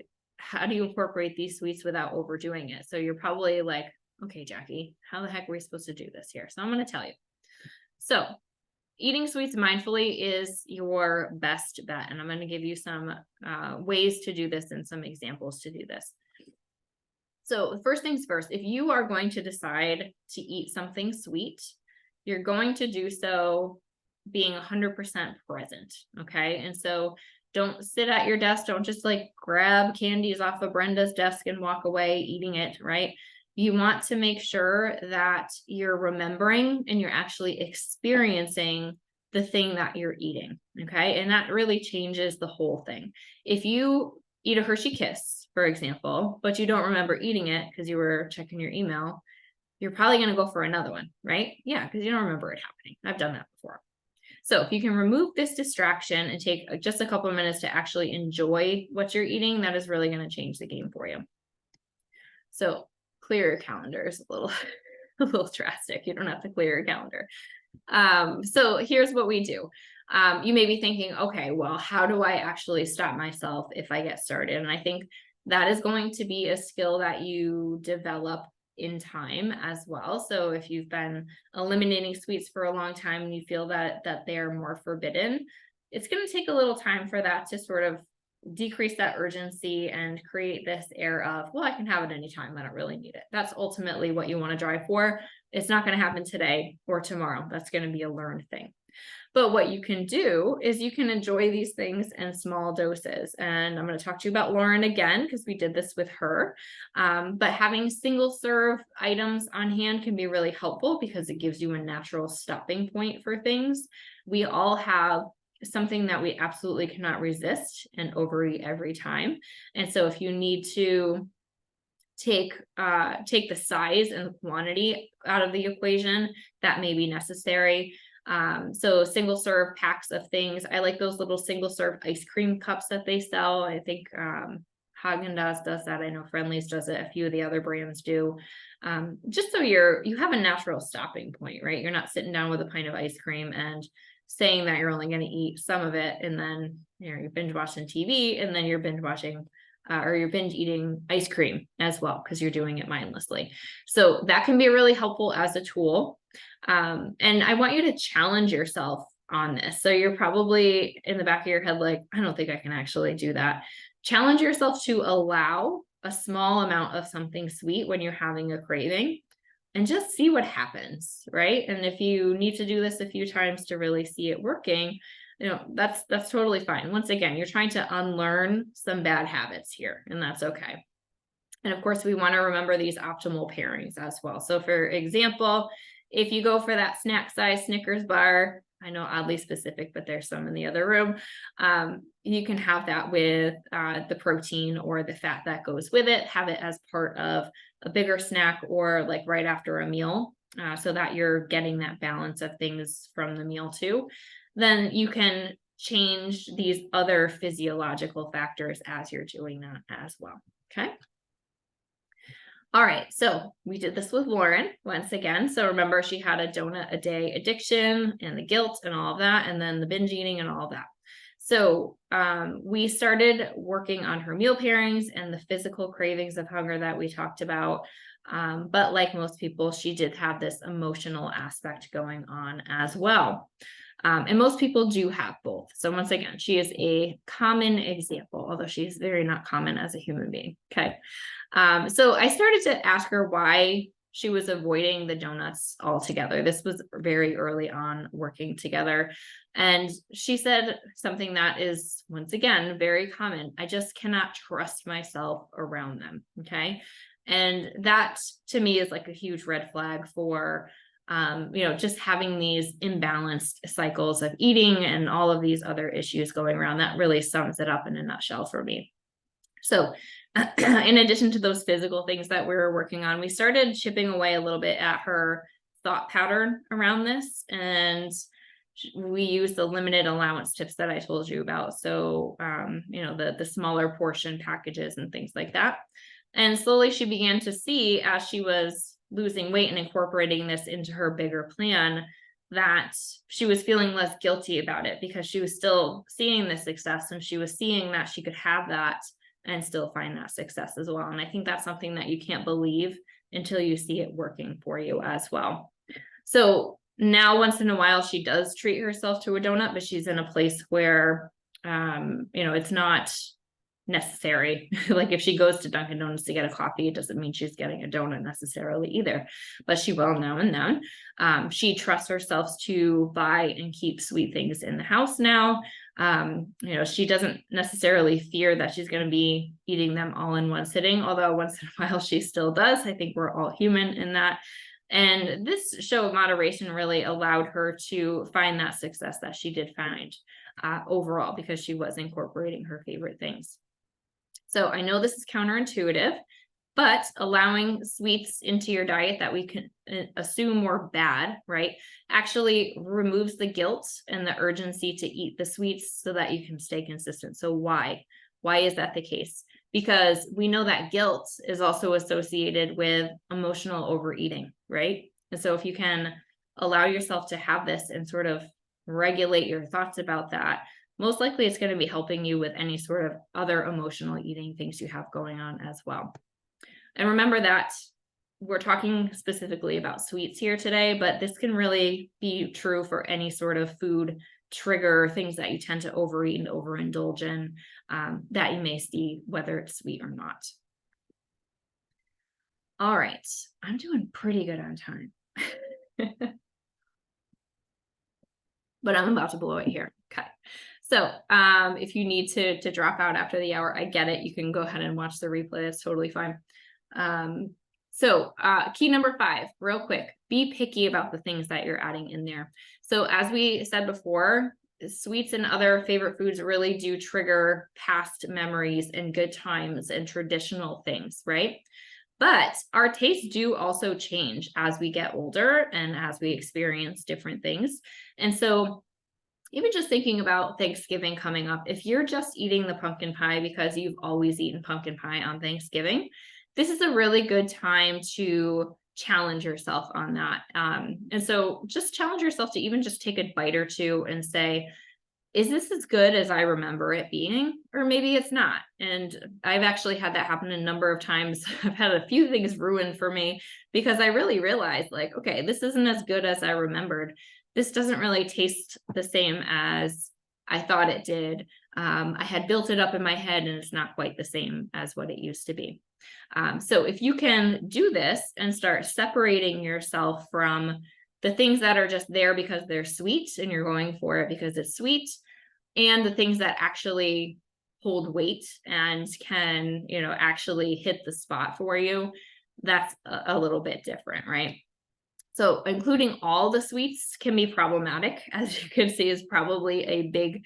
incorporate these sweets without overdoing it? So you're probably like, okay, Jackie, how the heck are we supposed to do this here? So I'm going to tell you. So eating sweets mindfully is your best bet. And I'm going to give you some ways to do this and some examples to do this. So first things first, if you are going to decide to eat something sweet, you're going to do so being 100% present. Okay. And so don't sit at your desk. Don't just like grab candies off of Brenda's desk and walk away eating it. Right. You want to make sure that you're remembering and you're actually experiencing the thing that you're eating. Okay. And that really changes the whole thing. If you eat a Hershey Kiss, for example, but you don't remember eating it because you were checking your email, you're probably going to go for another one, right? Yeah, because you don't remember it happening. I've done that before. So if you can remove this distraction and take just a couple of minutes to actually enjoy what you're eating, that is really going to change the game for you. So clear your calendar is a little drastic. You don't have to clear your calendar. So here's what we do. You may be thinking, okay, well, how do I actually stop myself if I get started? And I think that is going to be a skill that you develop in time as well. So if you've been eliminating sweets for a long time and you feel that they're more forbidden, it's going to take a little time for that to sort of decrease that urgency and create this air of, well, I can have it anytime. I don't really need it. That's ultimately what you want to drive for. It's not going to happen today or tomorrow. That's going to be a learned thing. But what you can do is you can enjoy these things in small doses. And I'm going to talk to you about Lauren again, because we did this with her. But having single serve items on hand can be really helpful because it gives you a natural stopping point for things. We all have something that we absolutely cannot resist and overeat every time. And so if you need to take the size and the quantity out of the equation, that may be necessary. So single serve packs of things. I like those little single serve ice cream cups that they sell. I think Haagen-Dazs does that. I know Friendly's does it. A few of the other brands do. Just so you have a natural stopping point, right? You're not sitting down with a pint of ice cream and saying that you're only going to eat some of it, and then you're binge watching TV, and then you're binge watching or you're binge eating ice cream as well, because you're doing it mindlessly. So that can be really helpful as a tool. And I want you to challenge yourself on this. So you're probably in the back of your head, like, I don't think I can actually do that. Challenge yourself to allow a small amount of something sweet when you're having a craving and just see what happens, right? And if you need to do this a few times to really see it working, that's totally fine. Once again, you're trying to unlearn some bad habits here, and that's okay. And of course, we want to remember these optimal pairings as well. So for example, if you go for that snack size Snickers bar, I know oddly specific, but there's some in the other room. You can have that with the protein or the fat that goes with it. Have it as part of a bigger snack or like right after a meal, so that you're getting that balance of things from the meal too. Then you can change these other physiological factors as you're doing that as well. Okay. All right, so we did this with Lauren once again. So remember, she had a donut a day addiction and the guilt and all of that, and then the binge eating and all of that. So we started working on her meal pairings and the physical cravings of hunger that we talked about. But like most people, she did have this emotional aspect going on as well. And most people do have both. So once again, she is a common example, although she's very not common as a human being. Okay. So I started to ask her why she was avoiding the donuts altogether. This was very early on working together. And she said something that is, once again, very common. I just cannot trust myself around them. Okay. And that to me is like a huge red flag for just having these imbalanced cycles of eating and all of these other issues going around. That really sums it up in a nutshell for me. So in addition to those physical things that we were working on, we started chipping away a little bit at her thought pattern around this. And we used the limited allowance tips that I told you about. So, the smaller portion packages and things like that. And slowly she began to see, as she was losing weight and incorporating this into her bigger plan, that she was feeling less guilty about it because she was still seeing the success, and she was seeing that she could have that and still find that success as well. And I think that's something that you can't believe until you see it working for you as well. So now once in a while, she does treat herself to a donut, but she's in a place where, it's not necessary. Like if she goes to Dunkin' Donuts to get a coffee, it doesn't mean she's getting a donut necessarily either, but she will now and then. She trusts herself to buy and keep sweet things in the house now. She doesn't necessarily fear that she's going to be eating them all in one sitting, although once in a while she still does. I think we're all human in that. And this show of moderation really allowed her to find that success that she did find overall, because she was incorporating her favorite things. So I know this is counterintuitive, but allowing sweets into your diet that we can assume were bad, right, actually removes the guilt and the urgency to eat the sweets so that you can stay consistent. So why? Why is that the case? Because we know that guilt is also associated with emotional overeating, right? And so if you can allow yourself to have this and sort of regulate your thoughts about that, most likely it's going to be helping you with any sort of other emotional eating things you have going on as well. And remember that we're talking specifically about sweets here today, but this can really be true for any sort of food trigger, things that you tend to overeat and overindulge in, that you may see, whether it's sweet or not. All right, I'm doing pretty good on time. But I'm about to blow it here. Okay. So if you need to drop out after the hour, I get it. You can go ahead and watch the replay. It's totally fine. So key number 5, real quick, be picky about the things that you're adding in there. So as we said before, sweets and other favorite foods really do trigger past memories and good times and traditional things, right? But our tastes do also change as we get older and as we experience different things. And so even just thinking about Thanksgiving coming up, if you're just eating the pumpkin pie because you've always eaten pumpkin pie on Thanksgiving, this is a really good time to challenge yourself on that. And so just challenge yourself to even just take a bite or two and say, is this as good as I remember it being? Or maybe it's not. And I've actually had that happen a number of times. I've had a few things ruined for me because I really realized, like, okay, this isn't as good as I remembered. This doesn't really taste the same as I thought it did. I had built it up in my head and it's not quite the same as what it used to be. So if you can do this and start separating yourself from the things that are just there because they're sweet and you're going for it because it's sweet, and the things that actually hold weight and can, actually hit the spot for you, that's a little bit different, right? So including all the sweets can be problematic, as you can see, is probably a big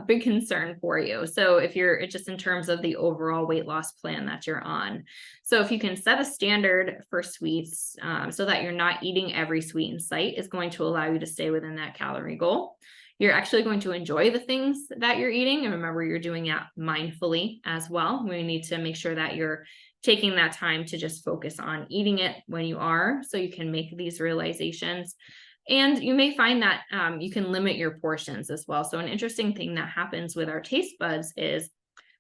concern for you. So if you're just in terms of the overall weight loss plan that you're on. So if you can set a standard for sweets so that you're not eating every sweet in sight, is going to allow you to stay within that calorie goal. You're actually going to enjoy the things that you're eating. And remember, you're doing it mindfully as well. We need to make sure that you're taking that time to just focus on eating it when you are, so you can make these realizations. And you may find that you can limit your portions as well. So an interesting thing that happens with our taste buds is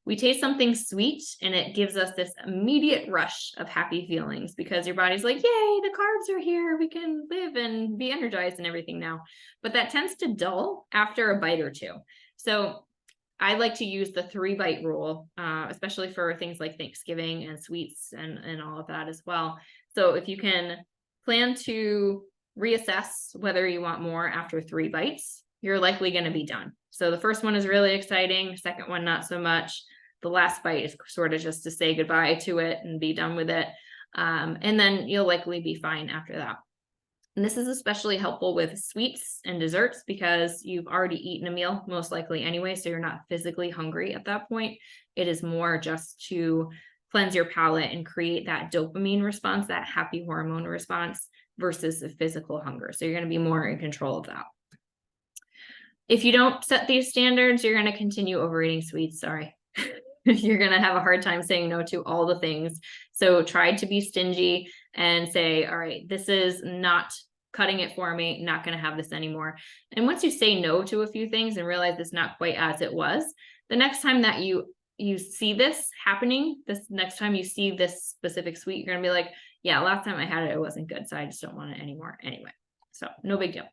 we taste something sweet and it gives us this immediate rush of happy feelings because your body's like, yay, the carbs are here. We can live and be energized and everything now. But that tends to dull after a bite or two. So I like to use the 3-bite rule, especially for things like Thanksgiving and sweets and all of that as well. So if you can plan to reassess whether you want more after 3 bites, you're likely going to be done. So the first one is really exciting. Second one, not so much. The last bite is sort of just to say goodbye to it and be done with it. And then you'll likely be fine after that. And this is especially helpful with sweets and desserts because you've already eaten a meal, most likely anyway, so you're not physically hungry at that point. It is more just to cleanse your palate and create that dopamine response, that happy hormone response, versus a physical hunger. So you're going to be more in control of that. If you don't set these standards, you're going to continue overeating sweets. Sorry. You're going to have a hard time saying no to all the things. So try to be stingy and say, all right, this is not cutting it for me, not going to have this anymore. And once you say no to a few things and realize it's not quite as it was, the next time that you see this happening, this next time you see this specific sweet, you're going to be like, yeah, last time I had it, it wasn't good. So I just don't want it anymore anyway. So no big deal.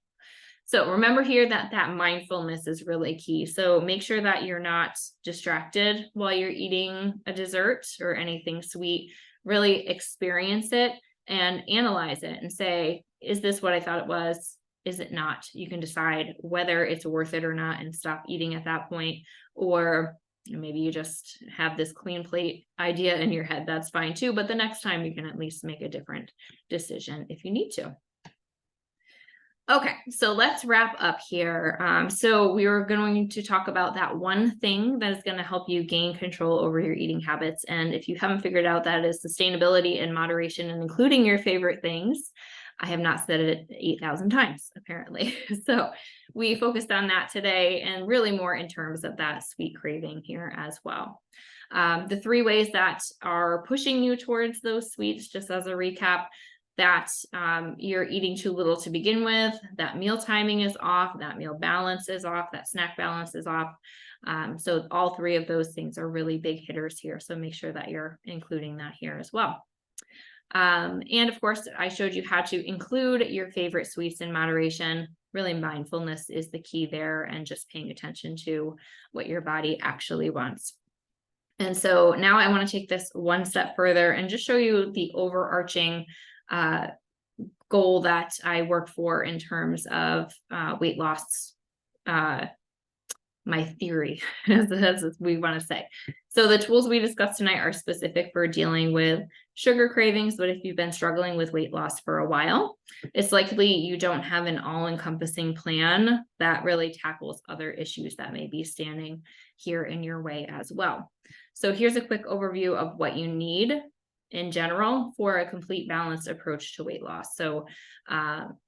So remember here that mindfulness is really key. So make sure that you're not distracted while you're eating a dessert or anything sweet. Really experience it and analyze it and say, is this what I thought it was? Is it not? You can decide whether it's worth it or not and stop eating at that point. Or maybe you just have this clean plate idea in your head. That's fine too. But the next time you can at least make a different decision if you need to. Okay, so let's wrap up here. So we were going to talk about that one thing that is going to help you gain control over your eating habits. And if you haven't figured out, that is sustainability and moderation and including your favorite things. I have not said it 8,000 times, apparently. So we focused on that today and really more in terms of that sweet craving here as well. The 3 ways that are pushing you towards those sweets, just as a recap: that you're eating too little to begin with, that meal timing is off, that meal balance is off, that snack balance is off. So all three of those things are really big hitters here. So make sure that you're including that here as well. And of course, I showed you how to include your favorite sweets in moderation. Really, mindfulness is the key there, and just paying attention to what your body actually wants. And so now I want to take this one step further and just show you the overarching goal that I work for in terms of weight loss, my theory, as we want to say. So the tools we discussed tonight are specific for dealing with sugar cravings, but if you've been struggling with weight loss for a while, it's likely you don't have an all-encompassing plan that really tackles other issues that may be standing here in your way as well. So here's a quick overview of what you need in general for a complete balanced approach to weight loss. So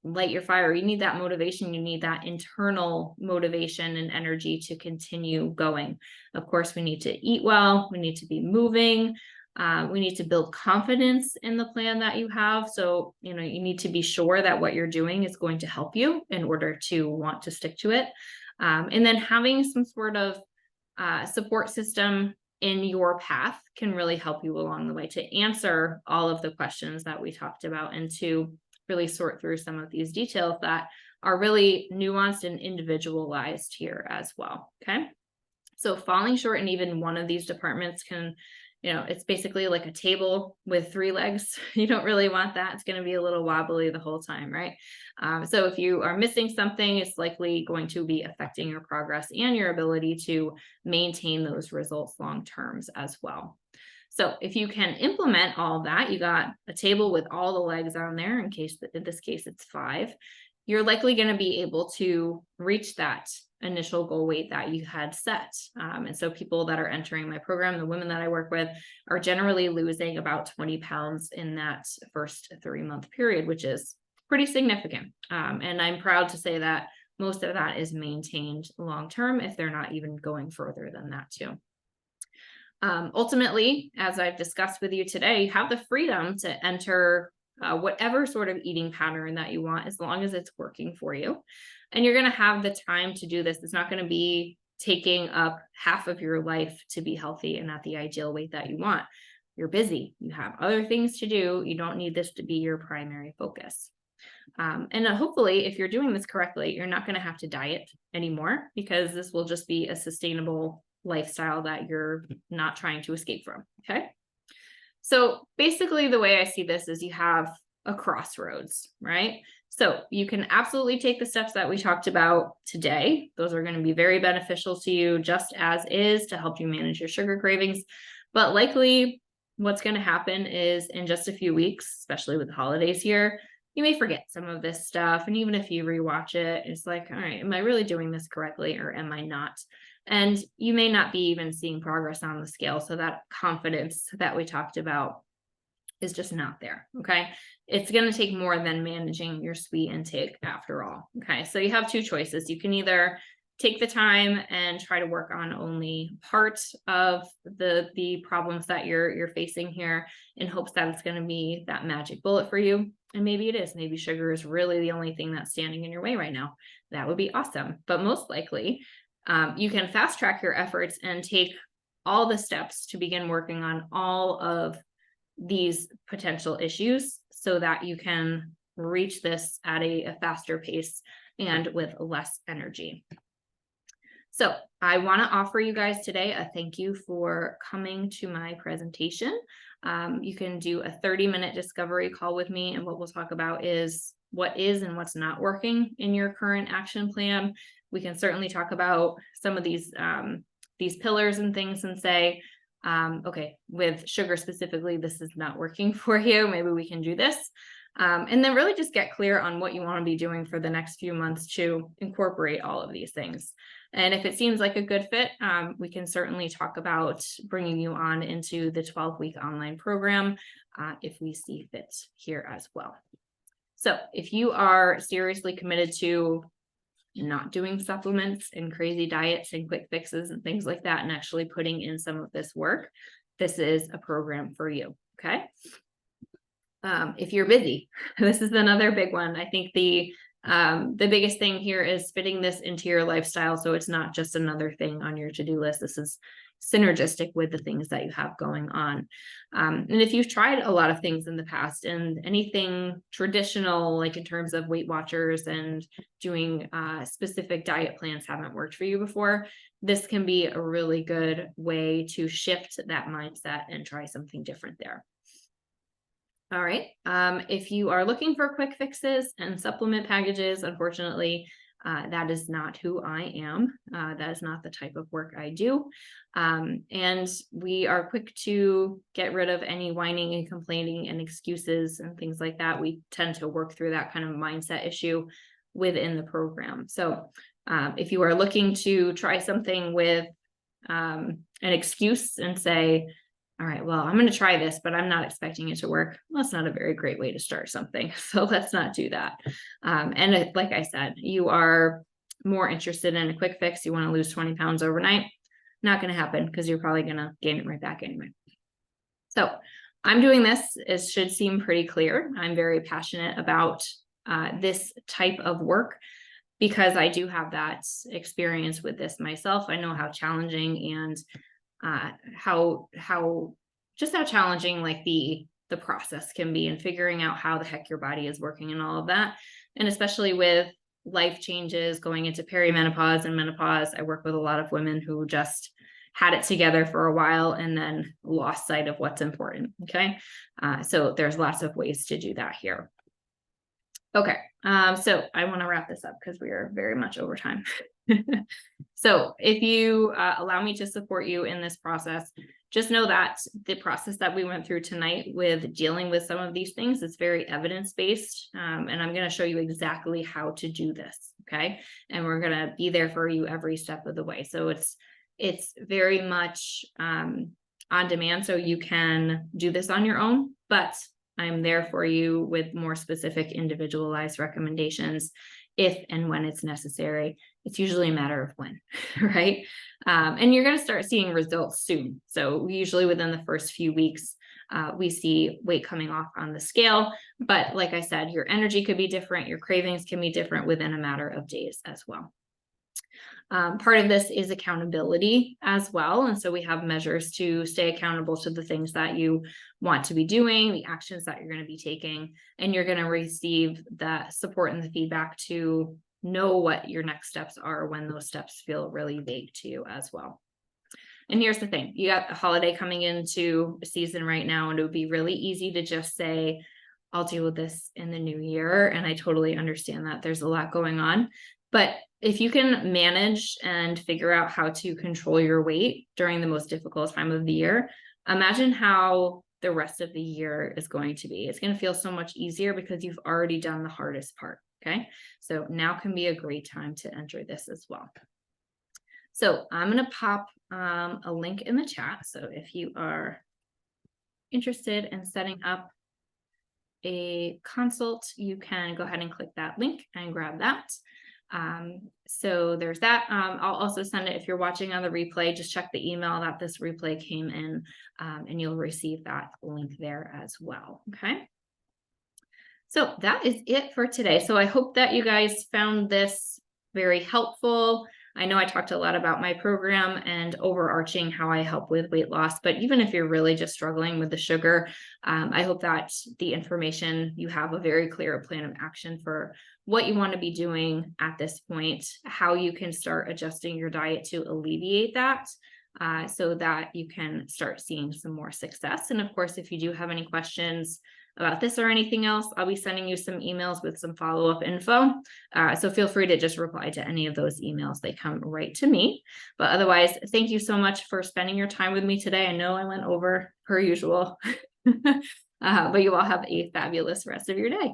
light your fire. You need that motivation. You need that internal motivation and energy to continue going. Of course, we need to eat well. We need to be moving. We need to build confidence in the plan that you have. So, you need to be sure that what you're doing is going to help you in order to want to stick to it. And then having some sort of support system in your path can really help you along the way to answer all of the questions that we talked about and to really sort through some of these details that are really nuanced and individualized here as well. Okay. So falling short in even one of these departments can, it's basically like a table with 3 legs. You don't really want that. It's going to be a little wobbly the whole time, right? So if you are missing something, it's likely going to be affecting your progress and your ability to maintain those results long terms as well. So if you can implement all of that, you got a table with all the legs on there, in this case it's 5, you're likely going to be able to reach that initial goal weight that you had set. And so people that are entering my program, the women that I work with, are generally losing about 20 pounds in that first 3-month period, which is pretty significant. And I'm proud to say that most of that is maintained long-term, if they're not even going further than that too. Ultimately, as I've discussed with you today, you have the freedom to enter whatever sort of eating pattern that you want, as long as it's working for you. And you're going to have the time to do this. It's not going to be taking up half of your life to be healthy and at the ideal weight that you want. You're busy. You have other things to do. You don't need this to be your primary focus. And hopefully, if you're doing this correctly, you're not going to have to diet anymore, because this will just be a sustainable lifestyle that you're not trying to escape from. Okay. So basically, the way I see this is you have a crossroads, right? So you can absolutely take the steps that we talked about today. Those are going to be very beneficial to you just as is to help you manage your sugar cravings. But likely what's going to happen is in just a few weeks, especially with the holidays here, you may forget some of this stuff. And even if you rewatch it, it's like, all right, am I really doing this correctly or am I not? And you may not be even seeing progress on the scale. So that confidence that we talked about is just not there. Okay. It's going to take more than managing your sweet intake after all. Okay. So you have 2 choices. You can either take the time and try to work on only part of the problems that you're facing here in hopes that it's going to be that magic bullet for you. And maybe it is. Maybe sugar is really the only thing that's standing in your way right now. That would be awesome. But most likely, you can fast track your efforts and take all the steps to begin working on all of these potential issues so that you can reach this at a faster pace and with less energy. So I want to offer you guys today a thank you for coming to my presentation. You can do a 30-minute discovery call with me, and what we'll talk about is what is and what's not working in your current action plan. We can certainly talk about some of these pillars and things and say, okay, with sugar specifically, this is not working for you. Maybe we can do this. And then really just get clear on what you want to be doing for the next few months to incorporate all of these things. And if it seems like a good fit, we can certainly talk about bringing you on into the 12-week online program if we see fit here as well. So if you are seriously committed to not doing supplements and crazy diets and quick fixes and things like that, and actually putting in some of this work, this is a program for you. Okay. If you're busy, this is another big one. I think the biggest thing here is fitting this into your lifestyle. So it's not just another thing on your to-do list. This is synergistic with the things that you have going on. And if you've tried a lot of things in the past and anything traditional, like in terms of Weight Watchers and doing specific diet plans haven't worked for you before, this can be a really good way to shift that mindset and try something different there. All right. If you are looking for quick fixes and supplement packages, unfortunately, that is not who I am. That is not the type of work I do. And we are quick to get rid of any whining and complaining and excuses and things like that. We tend to work through that kind of mindset issue within the program. So if you are looking to try something with an excuse and say, all right, well, I'm going to try this, but I'm not expecting it to work. Well, that's not a very great way to start something. So let's not do that. Like I said, you are more interested in a quick fix. You want to lose 20 pounds overnight. Not going to happen because you're probably going to gain it right back anyway. So I'm doing this. It should seem pretty clear. I'm very passionate about this type of work because I do have that experience with this myself. I know how challenging and how challenging like the process can be and figuring out how the heck your body is working and all of that. And especially with life changes going into perimenopause and menopause, I work with a lot of women who just had it together for a while and then lost sight of what's important. Okay. So there's lots of ways to do that here. Okay. So I want to wrap this up because we are very much over time. So if you allow me to support you in this process, just know that the process that we went through tonight with dealing with some of these things is very evidence-based. And I'm going to show you exactly how to do this. Okay. And we're going to be there for you every step of the way. So it's very much on demand. So you can do this on your own, but I'm there for you with more specific individualized recommendations if and when it's necessary. It's usually a matter of when, right? And you're going to start seeing results soon. So usually within the first few weeks, we see weight coming off on the scale. But like I said, your energy could be different. Your cravings can be different within a matter of days as well. Part of this is accountability as well. And so we have measures to stay accountable to the things that you want to be doing, the actions that you're going to be taking, and you're going to receive the support and the feedback to know what your next steps are when those steps feel really vague to you as well. And here's the thing, you got the holiday coming into a season right now, and it would be really easy to just say, I'll deal with this in the new year. And I totally understand that there's a lot going on, but if you can manage and figure out how to control your weight during the most difficult time of the year, imagine how the rest of the year is going to be. It's going to feel so much easier because you've already done the hardest part. Okay. So now can be a great time to enter this as well. So I'm going to pop a link in the chat. So if you are interested in setting up a consult, you can go ahead and click that link and grab that. So there's that. I'll also send it if you're watching on the replay, just check the email that this replay came in, and you'll receive that link there as well. Okay. So that is it for today. So I hope that you guys found this very helpful. I know I talked a lot about my program and overarching how I help with weight loss, but even if you're really just struggling with the sugar, I hope that the information, you have a very clear plan of action for what you want to be doing at this point, how you can start adjusting your diet to alleviate that, so that you can start seeing some more success. And of course, if you do have any questions about this or anything else, I'll be sending you some emails with some follow-up info. So feel free to just reply to any of those emails. They come right to me. But otherwise, thank you so much for spending your time with me today. I know I went over per usual, but you all have a fabulous rest of your day.